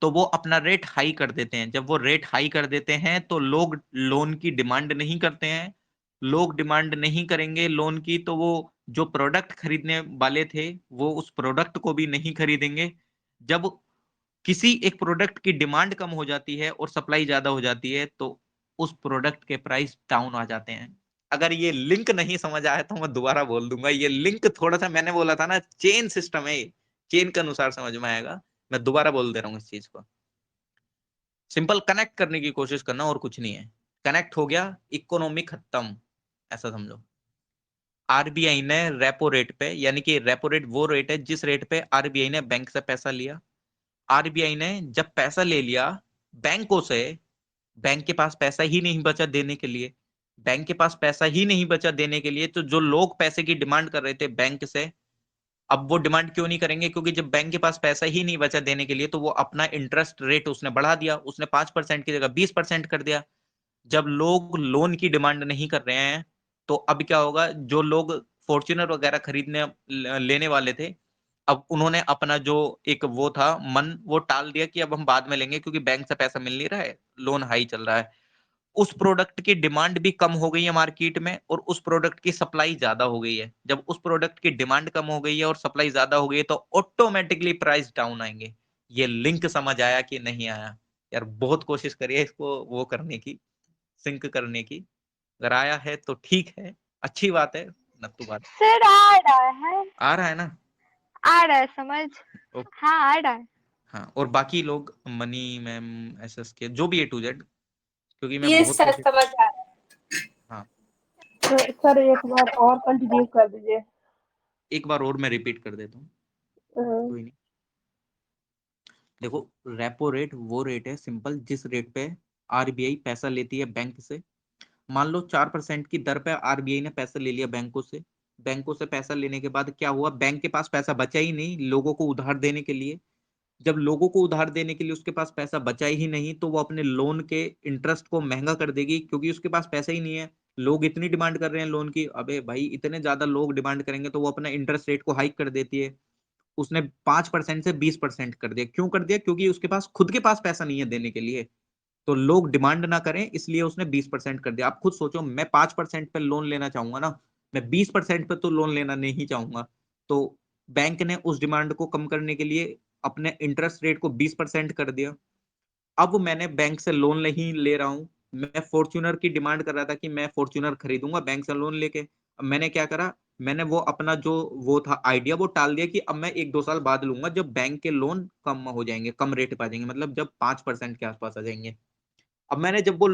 तो वो अपना रेट हाई कर देते हैं। जब वो रेट हाई कर देते हैं तो लोग लोन की डिमांड नहीं करते हैं, लोग डिमांड नहीं करेंगे लोन की, तो वो जो प्रोडक्ट खरीदने वाले थे वो उस प्रोडक्ट को भी नहीं खरीदेंगे। जब किसी एक प्रोडक्ट की डिमांड कम हो जाती है और सप्लाई ज्यादा हो जाती है, तो उस प्रोडक्ट के प्राइस डाउन आ जाते हैं। अगर ये लिंक नहीं समझ आया तो मैं दोबारा बोल दूंगा, ये लिंक थोड़ा सा, मैंने बोला था ना चेन सिस्टम है, चेन के अनुसार समझ में आएगा। मैं दोबारा बोल दे रहा हूँ इस चीज को, सिंपल कनेक्ट करने की कोशिश करना और कुछ नहीं है। कनेक्ट हो गया, इकोनॉमी खत्म, ऐसा समझो। आरबीआई ने रेपो रेट पे, यानी कि रेपो रेट वो रेट है जिस रेट पे आरबीआई ने बैंक से पैसा लिया, आरबीआई ने जब पैसा ले लिया बैंकों से, बैंक के पास पैसा ही नहीं बचा देने के लिए, बैंक के पास पैसा ही नहीं बचा देने के लिए, तो जो लोग पैसे की डिमांड कर रहे थे बैंक से, अब वो डिमांड क्यों नहीं करेंगे, क्योंकि जब बैंक के पास पैसा ही नहीं बचा देने के लिए, तो वो अपना इंटरेस्ट रेट उसने बढ़ा दिया, उसने 5% की जगह 20% कर दिया। जब लोग लोन की डिमांड नहीं कर रहे हैं, तो अब क्या होगा, जो लोग फॉर्च्यूनर वगैरह खरीदने लेने वाले थे, अब उन्होंने अपना जो एक वो था मन, वो टाल दिया कि अब हम बाद में लेंगे क्योंकि बैंक से पैसा मिल नहीं रहा है, लोन हाई चल रहा है। उस प्रोडक्ट की डिमांड भी कम हो गई है मार्केट में, और उस प्रोडक्ट की सप्लाई ज्यादा हो गई है। जब उस प्रोडक्ट की डिमांड कम हो गई है और सप्लाई ज्यादा हो गई है, तो ऑटोमेटिकली प्राइस डाउन आएंगे। ये लिंक समझ आया कि नहीं आया यार, बहुत कोशिश करिए इसको वो करने की, सिंक करने की। अगर आया है तो ठीक है, अच्छी बात है, नत्तू बात। सर आ रहा है, आ रहा है ना? आ रहा है समझ। ओके। हाँ आ रहा है। हाँ, और बाकी लोग मनी मैम एसएस के जो भी A to Z, क्योंकि मैं ये बहुत सर कोशिश। समझ आ रहा हाँ, है। सर एक बार और कंटिन्यू कर दीजिए। एक बार और मैं रिपीट कर देता हूँ, हम्म, कोई नहीं। देखो, रेपो रेट वो रेट है सिंपल जिस रेट पे आरबीआई पैसा लेती है बैंक से। मान लो 4% की दर पे आरबीआई ने पैसा ले लिया बैंकों से, बैंकों से पैसा लेने के बाद क्या हुआ, बैंक के पास पैसा बचा ही नहीं लोगों को उधार देने के लिए। जब लोगों को उधार देने के लिए उसके पास पैसा बचा ही नहीं, तो वो अपने लोन के इंटरेस्ट को महंगा कर देगी, क्योंकि उसके पास पैसा ही नहीं है। लोग इतनी डिमांड कर रहे हैं लोन की, अबे भाई इतने ज्यादा लोग डिमांड करेंगे तो वो अपना इंटरेस्ट रेट को हाइक कर देती है। उसने 5% से 20% कर दिया, क्यों कर दिया, क्योंकि उसके पास खुद के पास पैसा नहीं है देने के लिए, तो लोग डिमांड ना करें इसलिए उसने 20% कर दिया। आप खुद सोचो, मैं 5% पे लोन लेना चाहूंगा ना, मैं 20% पे तो लोन लेना नहीं चाहूंगा। तो बैंक ने उस डिमांड को कम करने के लिए अपने इंटरेस्ट रेट को 20% कर दिया। अब मैंने बैंक से लोन नहीं ले रहा हूं, मैं फॉर्च्यूनर की डिमांड कर रहा था कि मैं फॉर्च्यूनर खरीदूंगा बैंक से लोन लेके। अब मैंने क्या करा, मैंने वो अपना जो वो था आइडिया वो टाल दिया कि अब मैं 1-2 साल बाद लूंगा, जब बैंक के लोन कम हो जाएंगे, कम रेट पे आ जाएंगे, मतलब जब 5% के आसपास आ जाएंगे। अब मैंने जब वो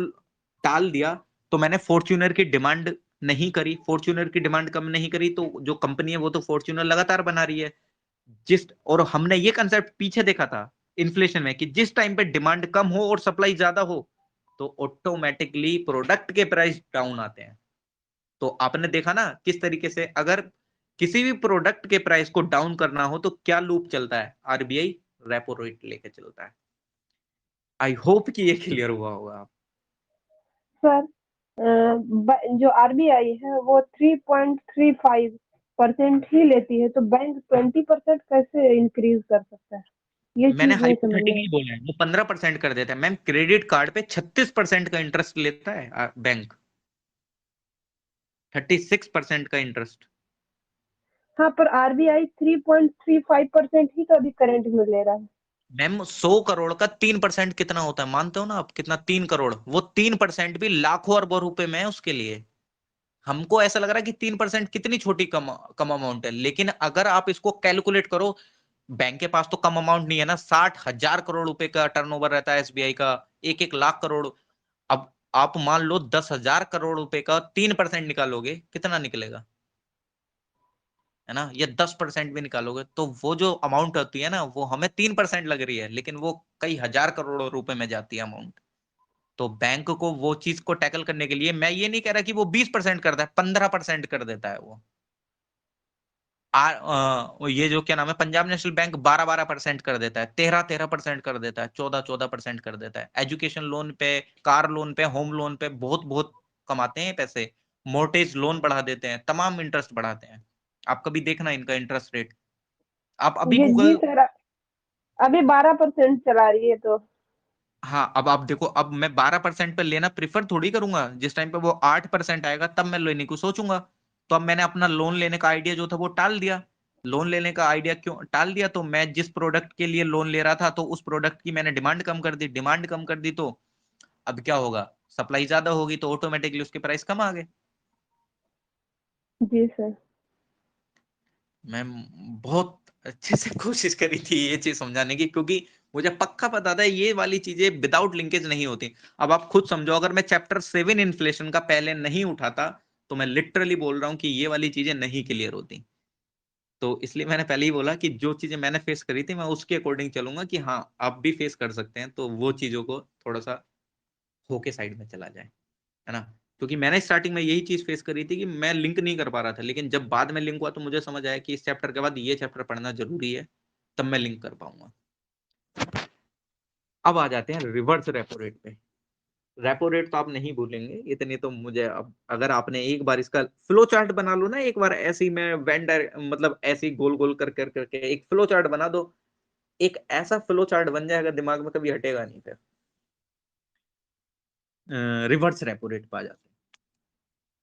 टाल दिया, तो मैंने फॉर्च्यूनर की डिमांड नहीं करी, फॉर्च्यूनर की डिमांड कम नहीं करी, तो जो कंपनी है वो तो फॉर्च्यूनर लगातार बना रही है। जिस और हमने ये कंसेप्ट पीछे देखा था इन्फ्लेशन में, कि जिस टाइम पे डिमांड कम हो और सप्लाई ज्यादा हो, तो ऑटोमेटिकली प्रोडक्ट के प्राइस डाउन आते हैं। तो आपने देखा ना किस तरीके से, अगर किसी भी प्रोडक्ट के प्राइस को डाउन करना हो तो क्या लूप चलता है, आरबीआई रेपो रेट लेके चलता है। आई होप कि ये क्लियर हुआ होगा आप। सर जो आरबीआई है वो 3.35% ही लेती है, तो बैंक 20% कैसे इंक्रीज कर सकता है? ये मैंने चीज नहीं समझ में हाइपोथेटिकली आई। बोला है, वो 15% कर देता है मैम। क्रेडिट कार्ड पे 36% का इंटरेस्ट लेता है बैंक, 36% का इंटरेस्ट। हाँ, पर आरबीआई 3.35% ही तो अभी करंट में ले रहा है। मैम 100 करोड़ का 3% कितना होता है, मानते हो ना आप कितना? 3 करोड़। वो 3% भी लाखों अरबों रुपए में है उसके लिए। हमको ऐसा लग रहा है कि 3% कितनी छोटी कम कम अमाउंट है, लेकिन अगर आप इसको कैलकुलेट करो, बैंक के पास तो कम अमाउंट नहीं है ना। 60,000 करोड़ रुपए का टर्नओवर रहता है एसबीआई का, 1-1 लाख करोड़। अब आप मान लो 10,000 करोड़ रुपए का 3% निकालोगे, कितना निकलेगा, है ना? या 10% भी निकालोगे तो वो जो अमाउंट होती है ना, वो हमें 3% लग रही है, लेकिन वो कई हजार करोड़ रुपए में जाती है अमाउंट। तो बैंक को वो चीज को टैकल करने के लिए, मैं ये नहीं कह रहा कि वो 20% करता है, 15% कर देता है वो। ये जो क्या नाम है, पंजाब नेशनल बैंक 12-12% कर देता है, 13-13% कर देता है, 14-14% कर देता है। एजुकेशन लोन पे, कार लोन पे, होम लोन पे बहुत बहुत कमाते हैं पैसे। मोर्टेज लोन बढ़ा देते हैं, तमाम इंटरेस्ट बढ़ाते हैं। आप कभी देखना इनका इंटरेस्ट रेट, आप अभी ये जी गूगल। सर, अभी 12% चला रही है तो। हाँ, अब आप देखो, अब मैं 12% पे लेना प्रिफर थोड़ी करूंगा। जिस टाइम पे वो 8% आएगा तब मैं लेने को सोचूंगा। तो अब मैंने अपना लोन लेने का आइडिया जो था वो टाल दिया। लोन लेने का आइडिया क्यों टाल दिया? तो मैं जिस प्रोडक्ट के लिए लोन ले रहा था, तो उस प्रोडक्ट की मैंने डिमांड कम कर दी। डिमांड कम कर दी तो अब क्या होगा? सप्लाई ज्यादा होगी तो ऑटोमेटिकली उसके प्राइस कम आ गए। जी सर। मैं बहुत अच्छे से कोशिश करी थी ये चीज समझाने की, क्योंकि मुझे पक्का पता था ये वाली चीजें विदाउट लिंकेज नहीं होती। अब आप खुद समझो, अगर मैं चैप्टर 7 इन्फ्लेशन का पहले नहीं उठाता, तो मैं लिटरली बोल रहा हूँ कि ये वाली चीजें नहीं क्लियर होती। तो इसलिए मैंने पहले ही बोला कि जो चीजें मैंने फेस करी थी मैं उसके अकॉर्डिंग चलूंगा, कि हाँ आप भी फेस कर सकते हैं, तो वो चीजों को थोड़ा सा होके साइड में चला जाए, है ना? क्योंकि मैंने स्टार्टिंग में यही चीज फेस करी थी कि मैं लिंक नहीं कर पा रहा था, लेकिन जब बाद में लिंक हुआ तो मुझे समझ आया कि इस चैप्टर के बाद ये चैप्टर पढ़ना जरूरी है, तब मैं लिंक कर पाऊंगा। अब आ जाते हैं रिवर्स रेपो रेट पे। रेपो रेट तो आप नहीं भूलेंगे इतनी तो मुझे, अब अगर आपने एक बार इसका फ्लो चार्ट बना लो ना, एक बार ऐसी में वेंडर मतलब ऐसी गोल गोल कर कर करके एक फ्लो चार्ट बना दो, एक ऐसा फ्लो चार्ट बन जाएगा, दिमाग में कभी हटेगा नहीं फिर। रिवर्स रेपो रेट पा जाते हैं।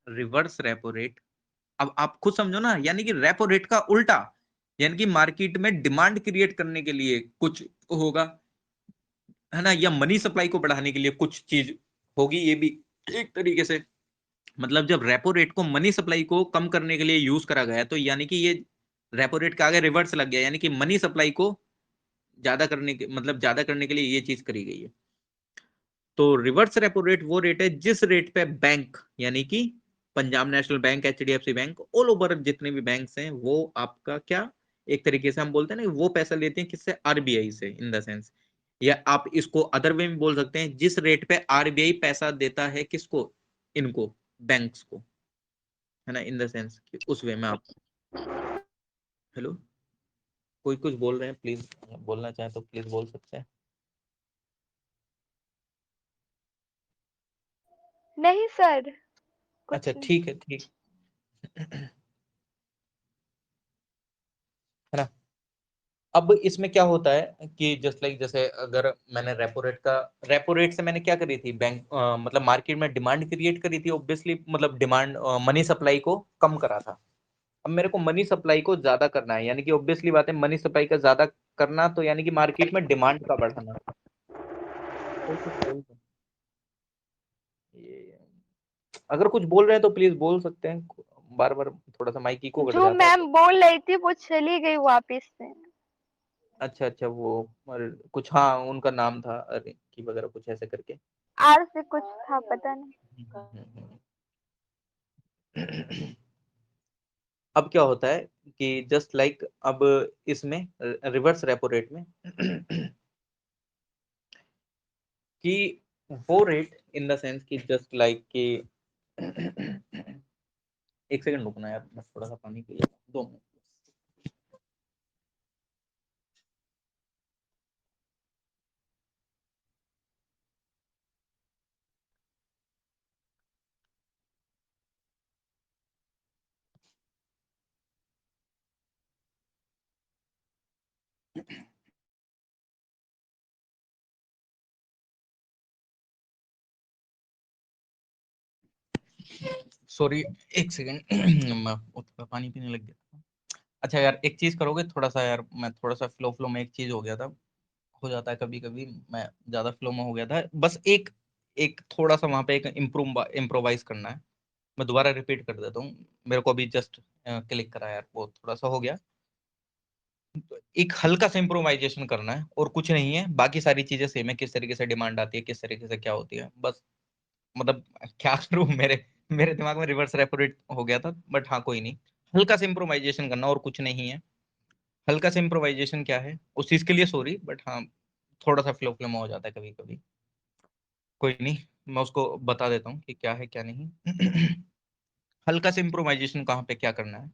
रिवर्स रेपो रेट, अब आप खुद समझो ना, यानी कि रेपो रेट का उल्टा, यानी कि मार्केट में डिमांड क्रिएट करने के लिए कुछ होगा, है ना? या मनी सप्लाई को बढ़ाने के लिए कुछ चीज होगी, ये भी एक तरीके से। मतलब जब रेपो रेट को मनी सप्लाई को कम करने के लिए यूज करा गया, तो यानी कि ये रेपो रेट के आगे रिवर्स लग गया, यानी कि मनी सप्लाई को ज्यादा करने के मतलब ज्यादा करने के लिए ये चीज करी गई है। तो रिवर्स रेपो रेट वो रेट है जिस रेट पे बैंक, यानी कि Punjab national bank, HDFC bank, all over जितने भी बैंक्स हैं, वो आपका क्या, एक तरीके से हम बोलते हैं ना, वो पैसा लेते हैं किससे? आरबीआई से, इन द सेंस। या आप इसको अदर वे में बोल सकते हैं, जिस रेट पे आरबीआई पैसा देता है किसको? इनको, बैंक्स को, है ना? इन द सेंस कि उस वे में आप। हेलो, कोई कुछ बोल रहे हैं, प्लीज बोलना चाहे तो प्लीज बोल सकते हैं। नहीं सर, अच्छा, कुछ नहीं। ठीक है, ठीक है ना? अब इसमें क्या होता है कि जस्ट लाइक, जैसे अगर मैंने रेपो रेट से मैंने क्या करी थी, बैंक मतलब मार्केट में डिमांड क्रिएट करी थी ऑब्वियसली, मतलब डिमांड मनी सप्लाई को कम करा था। अब मेरे को मनी सप्लाई को ज्यादा करना है, यानी कि ऑब्वियसली बात है, मनी सप्लाई का ज्यादा करना, तो यानी कि मार्केट में डिमांड का बढ़ाना। कोई कुछ बोल ये, अगर कुछ बोल रहे हैं तो प्लीज बोल सकते हैं। बार बार थोड़ा सा माइक इको कट जो जाता है मैम तो। बोल रही थी वो चली गई वापिस से। अच्छा अच्छा, वो कुछ, हाँ उनका नाम था अरे की वगैरह कुछ ऐसे करके। आर से कुछ था, पता नहीं। अब क्या होता है कि जस्ट लाइक अब इसमें रिवर्स रेपो रेट में कि वो रेट इन द सेंस कि जस्ट लाइक कि एक सेकंड रुकना यार, मैं थोड़ा सा पानी पी लेता हूं, 2 मिनट। सॉरी, एक सेकंड मैं पानी पीने लग गया। अच्छा यार, एक चीज करोगे थोड़ा सा यार, मैं थोड़ा सा फ्लो में एक चीज हो गया था, हो जाता है कभी कभी, मैं ज्यादा फ्लो में हो गया था, बस एक एक थोड़ा सा वहां पे एक इम्प्रोवाइज करना है। मैं दोबारा रिपीट कर देता हूँ, मेरे को अभी जस्ट क्लिक करा यार, वो थोड़ा सा हो गया। एक हल्का सा इम्प्रोवाइजेशन करना है और कुछ नहीं है, बाकी सारी चीजें सेम है, किस तरीके से डिमांड आती है, किस तरीके से क्या होती है, बस मतलब क्या करूं, मेरे मेरे दिमाग में रिवर्स रेपो रेट हो गया था, बट हाँ कोई नहीं। हल्का सा इम्प्रोवाइजेशन करना और कुछ नहीं है। हल्का सा इम्प्रोवाइजेशन क्या है उस चीज के लिए सॉरी, बट हाँ थोड़ा सा फ्लो में हो जाता है कभी कभी, कोई नहीं, मैं उसको बता देता हूँ कि क्या है क्या नहीं। हल्का सा इम्प्रोवाइजेशन कहाँ पे क्या करना है।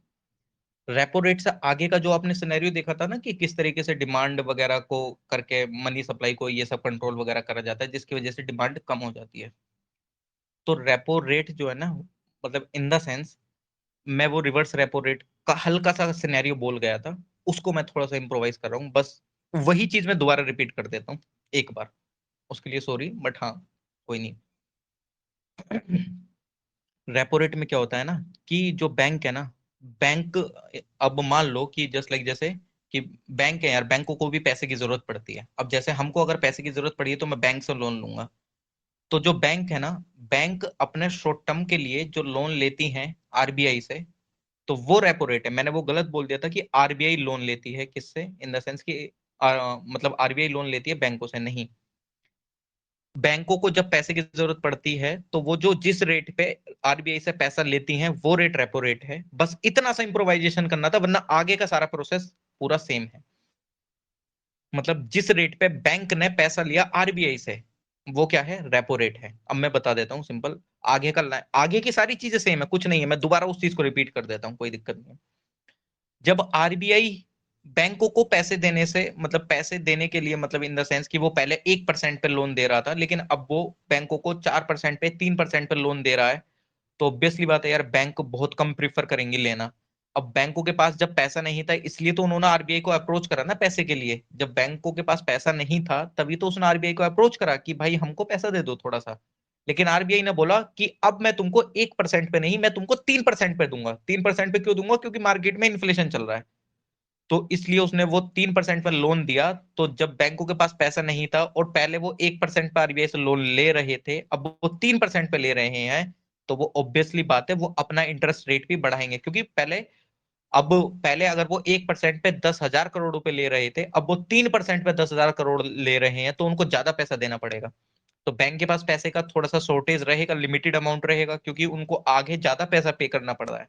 रेपो रेट से आगे का जो आपने सिनेरियो देखा था ना, कि किस तरीके से डिमांड वगैरह को करके मनी सप्लाई को ये सब कंट्रोल वगैरह करा जाता है, जिसकी वजह से डिमांड कम हो जाती है। तो रेपो रेट जो है ना, मतलब इन द सेंस, मैं वो रिवर्स रेपो रेट का हल्का सा सिनेरियो बोल गया था, उसको मैं थोड़ा सा इम्प्रोवाइज कर रहा हूँ, बस वही चीज मैं दोबारा रिपीट कर देता हूँ एक बार, उसके लिए सॉरी, बट हाँ कोई नहीं। रेपो रेट में क्या होता है ना, कि जो बैंक है ना, बैंक, अब मान लो कि जस्ट लाइक जैसे कि बैंक है यार, बैंकों को भी पैसे की जरूरत पड़ती है। अब जैसे हमको अगर पैसे की जरूरत पड़ी है तो मैं बैंक से लोन लूंगा। तो जो बैंक है ना, बैंक अपने शॉर्ट टर्म के लिए जो लोन लेती हैं आरबीआई से, तो वो रेपो रेट है। मैंने वो गलत बोल दिया था कि आरबीआई लोन लेती है किससे, इन द सेंस कि मतलब आरबीआई लोन लेती है बैंकों से नहीं। बैंकों को जब पैसे की जरूरत पड़ती है तो वो जो जिस रेट पे आरबीआई से पैसा लेती हैं वो रेट रेपो रेट है। बस इतना सा इम्प्रोवाइजेशन करना था, वरना आगे का सारा प्रोसेस पूरा सेम है। मतलब जिस रेट पे बैंक ने पैसा लिया आरबीआई से, वो क्या है, रेपो रेट है। अब मैं बता देता हूँ सिंपल, आगे का आगे की सारी चीजें सेम है, कुछ नहीं है, मैं दोबारा उस चीज को रिपीट कर देता हूँ, कोई दिक्कत नहीं है। जब आरबीआई बैंकों को पैसे देने से, मतलब पैसे देने के लिए, मतलब इन द सेंस कि वो पहले 1% पे लोन दे रहा था, लेकिन अब वो बैंकों को 4% पे, 3% पे लोन दे रहा है, तो ऑब्वियसली बात है यार, बैंक बहुत कम प्रीफर करेंगे लेना। अब बैंकों के पास जब पैसा नहीं था, इसलिए तो उन्होंने आरबीआई को अप्रोच करा ना पैसे के लिए। जब बैंकों के पास पैसा नहीं था तभी तो उसने आरबीआई को अप्रोच करा कि भाई हमको पैसा दे दो थोड़ा सा। लेकिन आरबीआई ने बोला कि अब मैं तुमको 1% पे नहीं, मैं तुमको 3% पे दूंगा। 3% पे क्यों दूंगा, क्योंकि मार्केट में इन्फ्लेशन चल रहा है। तो इसलिए उसने वो 3% पर लोन दिया। तो जब बैंकों के पास पैसा नहीं था और पहले वो 1% पर आरबीआई से लोन ले रहे थे, अब वो 3% पे ले रहे हैं, तो वो ऑब्वियसली बात है, वो अपना इंटरेस्ट रेट भी बढ़ाएंगे। क्योंकि पहले अगर वो 1% पे 10,000 करोड़ रुपए ले रहे थे, अब वो 3% पे 10,000 करोड़ ले रहे हैं, तो उनको ज्यादा पैसा देना पड़ेगा। तो बैंक के पास पैसे का थोड़ा सा शॉर्टेज रहेगा, लिमिटेड अमाउंट रहेगा, क्योंकि उनको आगे ज्यादा पैसा पे करना पड़ रहा है।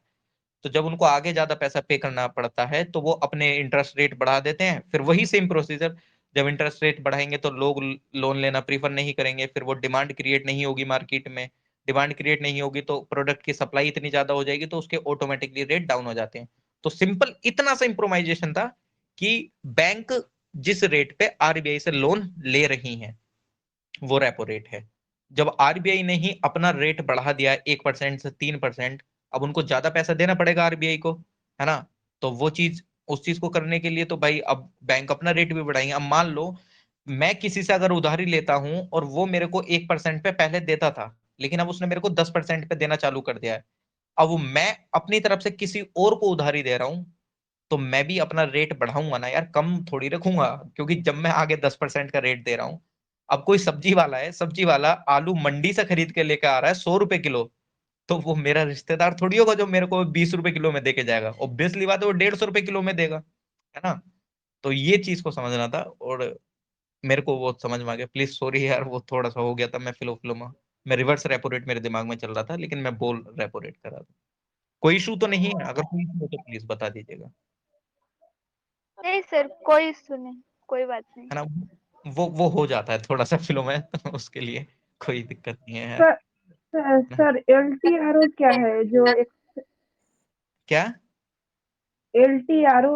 तो जब उनको आगे ज्यादा पैसा पे करना पड़ता है तो वो अपने इंटरेस्ट रेट बढ़ा देते हैं। फिर वही सेम प्रोसीजर, जब इंटरेस्ट रेट बढ़ाएंगे तो लोग लोन लेना प्रीफर नहीं करेंगे, फिर वो डिमांड क्रिएट नहीं होगी मार्केट में। डिमांड क्रिएट नहीं होगी तो प्रोडक्ट की सप्लाई इतनी ज्यादा हो जाएगी, तो उसके ऑटोमेटिकली रेट डाउन हो जाते हैं। तो सिंपल इतना सा इंप्रोमाइजेशन था कि बैंक जिस रेट पे आरबीआई से लोन ले रही हैं वो रेपो रेट है। जब आरबीआई ने ही अपना रेट बढ़ा दिया 1% से 3%, अब उनको ज्यादा पैसा देना पड़ेगा आरबीआई को, है ना। तो वो चीज, उस चीज को करने के लिए तो भाई अब बैंक अपना रेट भी बढ़ाएंगे। अब मान लो मैं किसी से अगर उधारी लेता हूं और वो मेरे को 1% पे पहले देता था, लेकिन अब उसने मेरे को 10% पे देना चालू कर दिया है। अब मैं अपनी तरफ से किसी और को उधारी दे रहा हूं, तो मैं भी अपना रेट बढ़ाऊंगा ना यार, कम थोड़ी रखूंगा। क्योंकि जब मैं आगे 10% का रेट दे रहा हूँ, अब कोई सब्जी वाला है, सब्जी वाला आलू मंडी से खरीद के लेकर आ रहा है 100 रुपए किलो, तो वो मेरा रिश्तेदार थोड़ी होगा जो मेरे को 20 रुपए किलो में दे के जाएगा। ऑब्वियसली बात है, वो 150 रुपए किलो में देगा, है ना। तो ये चीज को समझना था, और मेरे को वो समझ में आ गया। प्लीज सॉरी यार, वो थोड़ा सा हो गया था, मैं फ्लो फ्लो में, मैं रिवर्स रेपो रेट मेरे दिमाग में चल रहा था, लेकिन मैं बोल रेपो रेट कर रहा था। कोई इशू तो नहीं है? अगर कोई इशू हो तो प्लीज बता दीजिएगा, नहीं सर, कोई इशू नहीं, कोई बात नहीं। है ना। वो हो जाता है थोड़ा सा फ्लो में, तो उसके लिए कोई दिक्कत नहीं है यार। सर सर एलटीआरओ क्या है जो क्या एलटीआरओ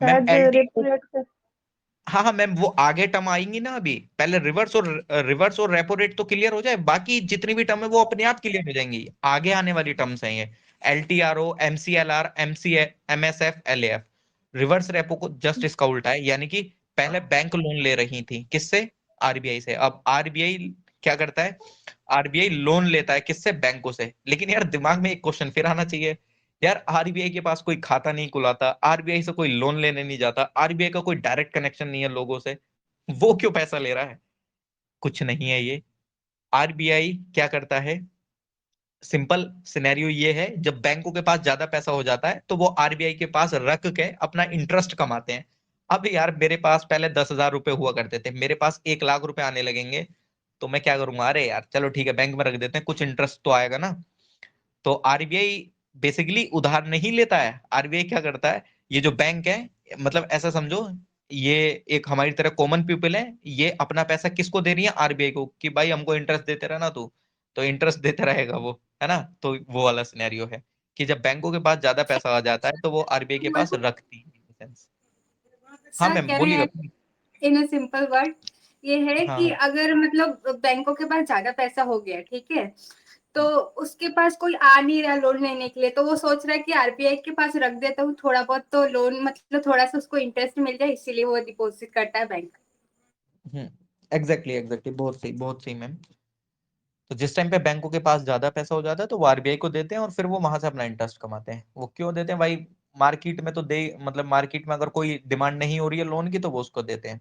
मैम, शायद एलटी, रेपो रेट का। हाँ हाँ मैम, वो आगे टर्म आएंगी ना। अभी पहले रिवर्स और रेपो रेट तो क्लियर हो जाए, बाकी जितनी भी टर्म है वो अपने आप क्लियर हो जाएंगी। आगे आने वाली टर्म्स हैं ये, LTRO, MCLR, MC, MSF, LAF. Reverse repo को जस्ट इसका उल्टा है, यानी कि पहले बैंक लोन ले रही थी किससे, आरबीआई से। अब आरबीआई क्या करता है, आरबीआई लोन लेता है किससे, बैंकों से। लेकिन यार दिमाग में एक क्वेश्चन फिर आना चाहिए, यार आरबीआई के पास कोई खाता नहीं खुलाता, आरबीआई से कोई लोन लेने नहीं जाता, आरबीआई का कोई डायरेक्ट कनेक्शन नहीं है लोगों से, वो क्यों पैसा ले रहा है? कुछ नहीं है ये। आरबीआई क्या करता है, सिंपल सिनेरियो ये है, जब बैंकों के पास ज्यादा पैसा हो जाता है तो वो आरबीआई के पास रख के अपना इंटरेस्ट कमाते हैं। अब यार मेरे पास पहले 10,000 रुपए हुआ करते थे, मेरे पास 1 लाख रुपए आने लगेंगे, तो मैं क्या करूंगा, अरे यार चलो ठीक है बैंक में रख देते हैं, कुछ इंटरेस्ट तो आएगा ना। तो आरबीआई बेसिकली उधार नहीं लेता है, आरबीआई क्या करता है, ये जो बैंक है, मतलब ऐसा समझो, ये एक हमारी तरह कॉमन पीपल है, ये अपना पैसा किसको दे रही है, आरबीआई को, कि भाई हमको इंटरेस्ट देते रहना तू, तो इंटरेस्ट देते रहेगा वो, है ना। तो वो वाला सिनेरियो है कि जब बैंकों के पास ज्यादा पैसा आ जाता है तो वो आरबीआई के पास रखती है in a sense। हाँ सर मैम कह रहे बोलिएगा हैं please। In a simple word ये है हाँ कि हाँ। अगर मतलब बैंकों के पास ज्यादा पैसा हो गया, ठीक है, तो उसके पास कोई आ नहीं रहा लोन लेने के लिए, तो वो सोच रहा है कि आरबीआई के पास रख देता हूँ थोड़ा बहुत, तो लोन मतलब थोड़ा सा उसको इंटरेस्ट मिल जाए, इसीलिए वो डिपॉजिट करता है बैंक। एग्जैक्टली एग्जैक्टली, बहुत सही मैम। तो जिस टाइम पे बैंकों के पास ज्यादा पैसा हो जाता है तो वो आरबीआई को देते हैं और फिर वो वहां से अपना इंटरेस्ट कमाते हैं। वो क्यों देते हैं भाई, मार्केट में तो दे, मतलब मार्केट में अगर कोई डिमांड नहीं हो रही है लोन की तो वो उसको देते हैं।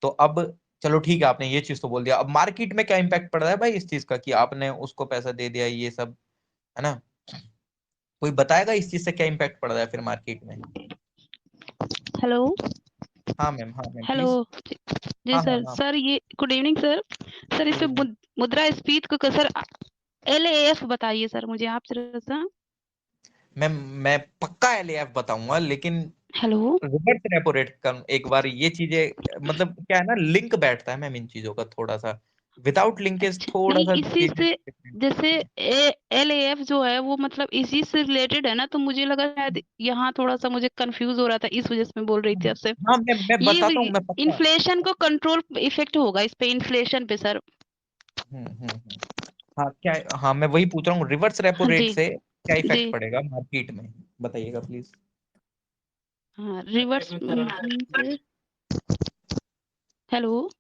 तो अब चलो ठीक है, आपने ये चीज तो बोल दिया, अब मार्केट में क्या इम्पैक्ट पड़ रहा है भाई इस चीज का, कि आपने उसको पैसा दे दिया ये सब, है ना। कोई बताएगा इस चीज से क्या इम्पैक्ट पड़ रहा है फिर मार्केट में? हेलो। हाँ मैम हेलो। प्लीज। जी हाँ हाँ सर, हाँ। सर ये गुड इवनिंग सर। सर इस पे गुड इवनिंग मुद्रास्फीति को सर एलएएफ बताइए सर मुझे आप जरा सा। मैम, मैं पक्का एलएएफ बताऊंगा, लेकिन हेलो। रिवर्स रेपो रेट का एक बार ये चीजें, मतलब क्या है ना, लिंक बैठता है मैम इन चीजों का थोड़ा सा, विदाउट लिंकेज अच्छा थोड़ा नहीं, सा इसी चीजें से different जैसे होती हैं। एलएएफ जो है वो मतलब इसी से रिलेटेड है ना, तो मुझे लगा शायद यहाँ थोड़ा सा मुझे कंफ्यूज हो रहा था, इस वजह से मैं बोल रही थी आपसे। हाँ मैं बताता हूँ, ये मैं पक्का। इन्फ्लेशन को कंट्रोल इफेक्ट होगा इस पे, इन्फ्लेशन पे सर। हम्म। हाँ क्या, हाँ मैं वही पूछ रहा हूँ, रिवर्स रेपो हाँ रेट जी। से क्या जी। इफेक्ट पड़ेगा मार्केट में, बताइएगा प्लीज। हाँ रिवर्स। हेलो।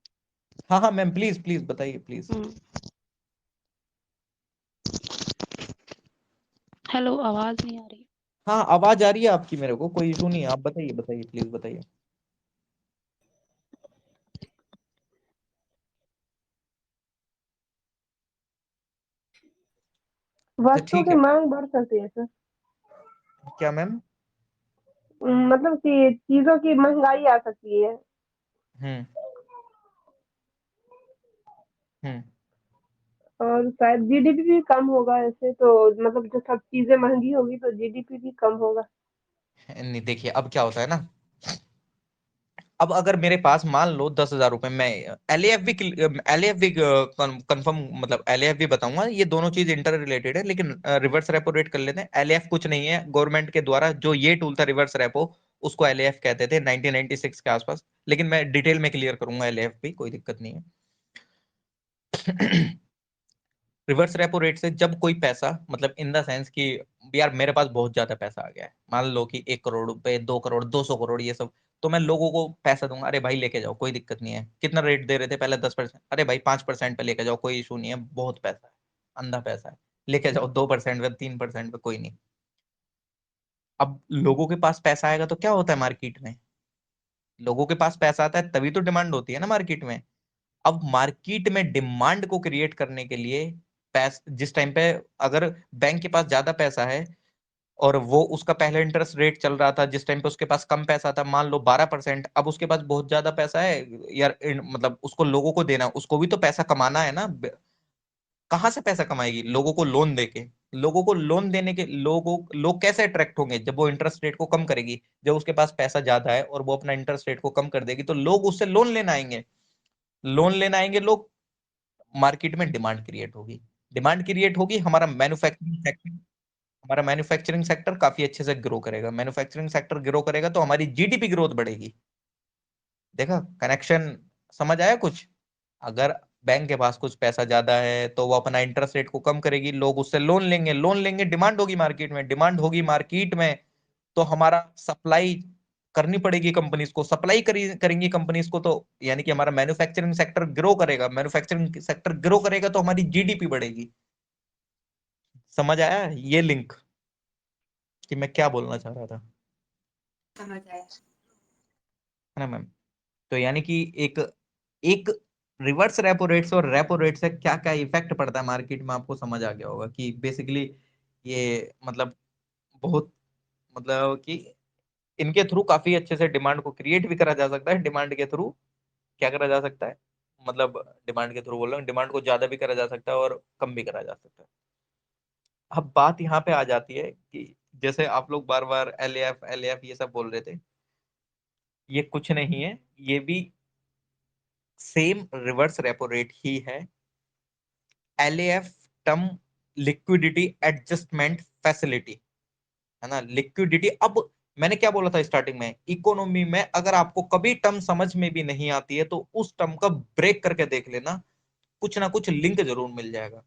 हाँ हाँ मैम प्लीज प्लीज बताइए प्लीज। हेलो, आवाज नहीं आ रही। हाँ आवाज आ रही है आपकी मेरे को, कोई इशू नहीं है, आप बताइए बताइए प्लीज बताइए। अच्छा वस्तुओं ठीक की है। मांग बढ़ सकती है सर। क्या मैम? मतलब कि चीजों की महंगाई आ सकती है। हम्म हम्म। और शायद जीडीपी भी कम होगा ऐसे तो, मतलब जो सब चीजें महंगी होगी तो जीडीपी भी कम होगा। नहीं देखिए, अब क्या होता है ना, अब अगर मेरे पास मान लो 10,000 रुपए, मैं एलएएफ भी कंफर्म, मतलब एलएएफ भी बताऊंगा, ये दोनों चीज इंटर रिलेटेड है, लेकिन रिवर्स रेपो रेट कर लेते हैं। एलएएफ कुछ नहीं है, गवर्नमेंट के द्वारा जो ये टूल था रिवर्स रेपो, उसको एलएएफ कहते थे 1996 के आसपास, लेकिन मैं डिटेल में क्लियर करूंगा एलएएफ भी, कोई दिक्कत नहीं है। रिवर्स रेपो रेट से जब कोई पैसा, मतलब इन द सेंस कि यार मेरे पास बहुत ज्यादा पैसा आ गया है, मान लो कि 1 करोड़ रुपए, 2 करोड़, 200 करोड़, ये सब, तो मैं लोगों को पैसा दूंगा, अरे भाई लेके जाओ कोई दिक्कत नहीं है। कितना रेट दे रहे थे पहले, 10%, अरे भाई 5% पे लेके जाओ कोई इशू नहीं है, बहुत पैसा है, अंधा पैसा है, लेके जाओ 2% पे, 3% पे, कोई नहीं। अब लोगों के पास पैसा आएगा तो क्या होता है मार्केट में, लोगों के पास पैसा आता है तभी तो डिमांड होती है ना मार्केट में। अब मार्केट में डिमांड को क्रिएट करने के लिए जिस टाइम पे अगर बैंक के पास ज्यादा पैसा है और वो उसका पहले इंटरेस्ट रेट चल रहा था, जिस टाइम पे उसके पास कम पैसा था, मान लो 12%, अब उसके पास बहुत ज्यादा पैसा है यार, मतलब उसको लोगों को देना, उसको भी तो पैसा कमाना है ना। कहाँ से पैसा कमाएगी, लोगों को लोन देके। लोगों को लोन देने के लोग कैसे अट्रैक्ट होंगे, जब वो इंटरेस्ट रेट को कम करेगी, जब उसके पास पैसा ज्यादा है और वो अपना इंटरेस्ट रेट को कम कर देगी तो लोग उससे लोन लेना आएंगे। लोन लेना आएंगे लोग, मार्केट में डिमांड क्रिएट होगी, डिमांड क्रिएट होगी, हमारा मैन्युफैक्चरिंग सेक्टर काफी अच्छे से ग्रो करेगा, मैन्युफैक्चरिंग सेक्टर ग्रो करेगा तो हमारी जीडीपी ग्रोथ बढ़ेगी। देखा कनेक्शन, समझ आया कुछ? अगर बैंक के पास कुछ पैसा ज्यादा है तो वो अपना इंटरेस्ट रेट को कम करेगी, लोग उससे लोन लेंगे, डिमांड होगी मार्केट में, डिमांड होगी मार्केट में, तो हमारा सप्लाई करनी पड़ेगी कंपनीज को, सप्लाई करेंगी कंपनीज को, तो यानी कि हमारा मैन्युफैक्चरिंग सेक्टर ग्रो करेगा, मैन्युफैक्चरिंग सेक्टर ग्रो करेगा तो हमारी जीडीपी बढ़ेगी। समझ आया ये लिंक कि मैं क्या बोलना चाह रहा था, समझ आया। है ना मैम? तो यानी कि एक एक रिवर्स रेपो रेट से और रेपो रेट से क्या क्या इफेक्ट पड़ता है मार्केट में, आपको समझ आ गया होगा कि बेसिकली ये मतलब बहुत मतलब कि इनके थ्रू काफी अच्छे से डिमांड को क्रिएट भी करा जा सकता है, डिमांड के थ्रू क्या करा जा सकता है, मतलब डिमांड के थ्रू बोल रहा हूँ, डिमांड को ज्यादा भी करा जा सकता है और कम भी करा जा सकता है। अब बात यहाँ पे आ जाती है कि जैसे आप लोग बार बार एल एफ ये सब बोल रहे थे, ये कुछ नहीं है, ये भी सेम रिवर्स रेपो रेट ही है। LAF term liquidity adjustment facility, है ना? लिक्विडिटी, अब मैंने क्या बोला था स्टार्टिंग में, इकोनॉमी में अगर आपको कभी टर्म समझ में भी नहीं आती है तो उस टर्म का ब्रेक करके देख लेना, कुछ ना कुछ लिंक जरूर मिल जाएगा।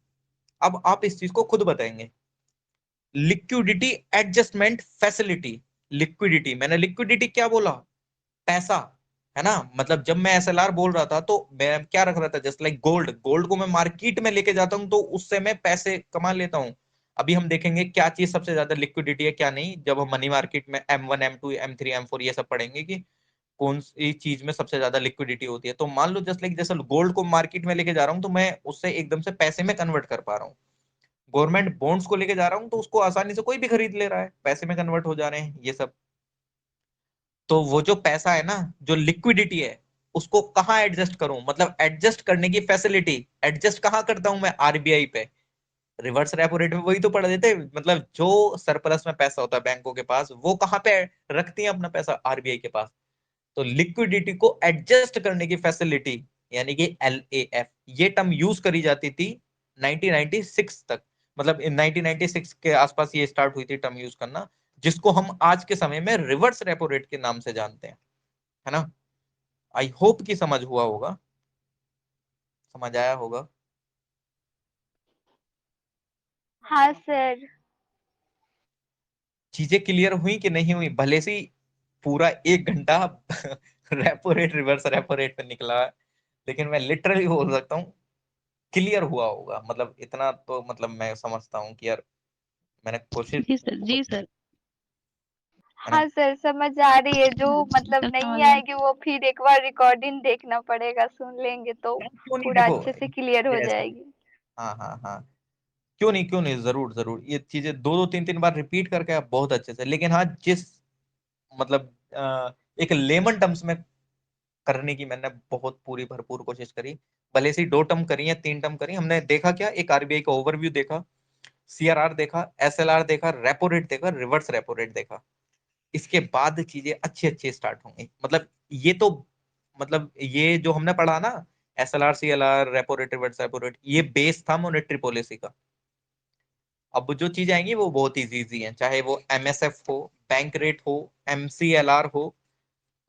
अब आप इस चीज को खुद बताएंगे। लिक्विडिटी एडजस्टमेंट फैसिलिटी, लिक्विडिटी, मैंने लिक्विडिटी क्या बोला? पैसा, है ना? मतलब जब मैं एसएलआर बोल रहा था तो मैं क्या रख रहा था, जस्ट लाइक गोल्ड, गोल्ड को मैं मार्केट में लेके जाता हूं तो उससे मैं पैसे कमा लेता हूं। अभी हम देखेंगे क्या चीज सबसे ज्यादा लिक्विडिटी है क्या नहीं, जब हम मनी मार्केट में M1 M2 M3 M4 ये सब पढ़ेंगे कि कौन सी चीज में सबसे ज्यादा लिक्विडिटी होती है। तो मान लो जस्ट लाइक जैसे गोल्ड को मार्केट में लेके जा रहा हूँ तो मैं उससे एकदम से पैसे में कन्वर्ट कर पा रहा हूँ। गवर्नमेंट बॉन्ड्स को लेके जा रहा हूँ तो उसको आसानी से कोई भी खरीद ले रहा है, पैसे में कन्वर्ट हो जा रहे हैं ये सब। तो वो जो पैसा है ना, जो लिक्विडिटी है, उसको कहाँ एडजस्ट करूं, मतलब एडजस्ट करने की फैसिलिटी, एडजस्ट कहाँ करता हूं मैं? आरबीआई पे। रिवर्स रेपो रेट में वही तो पढ़ा देते हैं, मतलब जो सरप्लस में पैसा होता है बैंकों के पास वो कहाँ पे रखती है अपना पैसा? आरबीआई के पास। तो लिक्विडिटी को एडजस्ट करने की फैसिलिटी यानी कि एलएएफ, ये टर्म यूज करी जाती थी 1996 तक, मतलब इन 1996 के आसपास ये स्टार्ट हुई थी टर्म यूज करना, जिसको हम आज के समय में रिवर्स रेपो रेट के नाम से जानते हैं, है ना? आई होप कि समझ हुआ होगा, समझ आया होगा। हाँ सर। चीजें क्लियर हुई कि नहीं हुई? भले से ही पूरा 1 घंटा repo rate reverse repo rate पे निकला है, लेकिन मैं लिटरली बोल सकता हूँ क्लियर हुआ होगा, मतलब इतना तो मतलब मैं समझता हूँ कि यार मैंने कोशिश जी सर, बहुत जी की, सर। है ना? हाँ सर, समझ आ रही है। जो जी मतलब सर, नहीं समझ आया। आएगी वो फिर एक बार रिकॉर्डिंग देखना पड़ेगा, सुन लेंगे तो क्यों नहीं, पूरा देखो अच्छे से क्लियर हो यस, जाएगी। हाँ हाँ हाँ, क्यों नहीं, क्यों नहीं, जरूर जरूर, ये चीजें दो दो तीन तीन बार रिपीट करके आप बहुत अच्छे से, लेकिन हाँ जिस मतलब एक लेमन टर्म्स में करने की मैंने बहुत पूरी भरपूर कोशिश करी। भले से 2 टर्म करी या 3 टर्म करी, हमने देखा क्या, एक आरबीआई का ओवरव्यू देखा, सीआरआर देखा, एसएलआर देखा, रेपो रेट देखा, रिवर्स रेपो रेट देखा। इसके बाद चीजें अच्छी अच्छी स्टार्ट होंगी, मतलब ये तो मतलब ये जो हमने पढ़ा ना, SLR CLR repo rate reverse repo rate, ये बेस था मॉनेटरी पॉलिसी का। अब जो चीज आएंगी वो बहुत इजी इजी हैं, चाहे वो एमएसएफ हो, बैंक रेट हो, एमसीएलआर हो,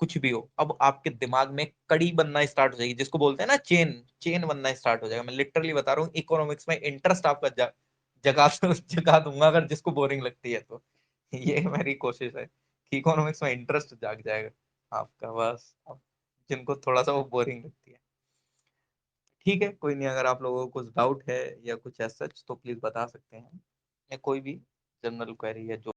कुछ भी हो। अब आपके दिमाग में कड़ी बनना स्टार्ट हो जाएगी, जिसको बोलते हैं ना चेन, चेन बनना स्टार्ट हो जाएगा। मैं लिटरली बता रहा हूँ, इकोनॉमिक्स में इंटरेस्ट आपका जगा जगा दूंगा अगर जिसको बोरिंग लगती है तो। ये मेरी कोशिश है कि इकोनॉमिक्स में इंटरेस्ट जाग जाएगा आपका, बस अब जिनको थोड़ा सा वो बोरिंग लगती है। ठीक है, कोई नहीं, अगर आप लोगों को कुछ डाउट है या कुछ ऐसा तो प्लीज बता सकते हैं, या कोई भी जनरल क्वेरी है जो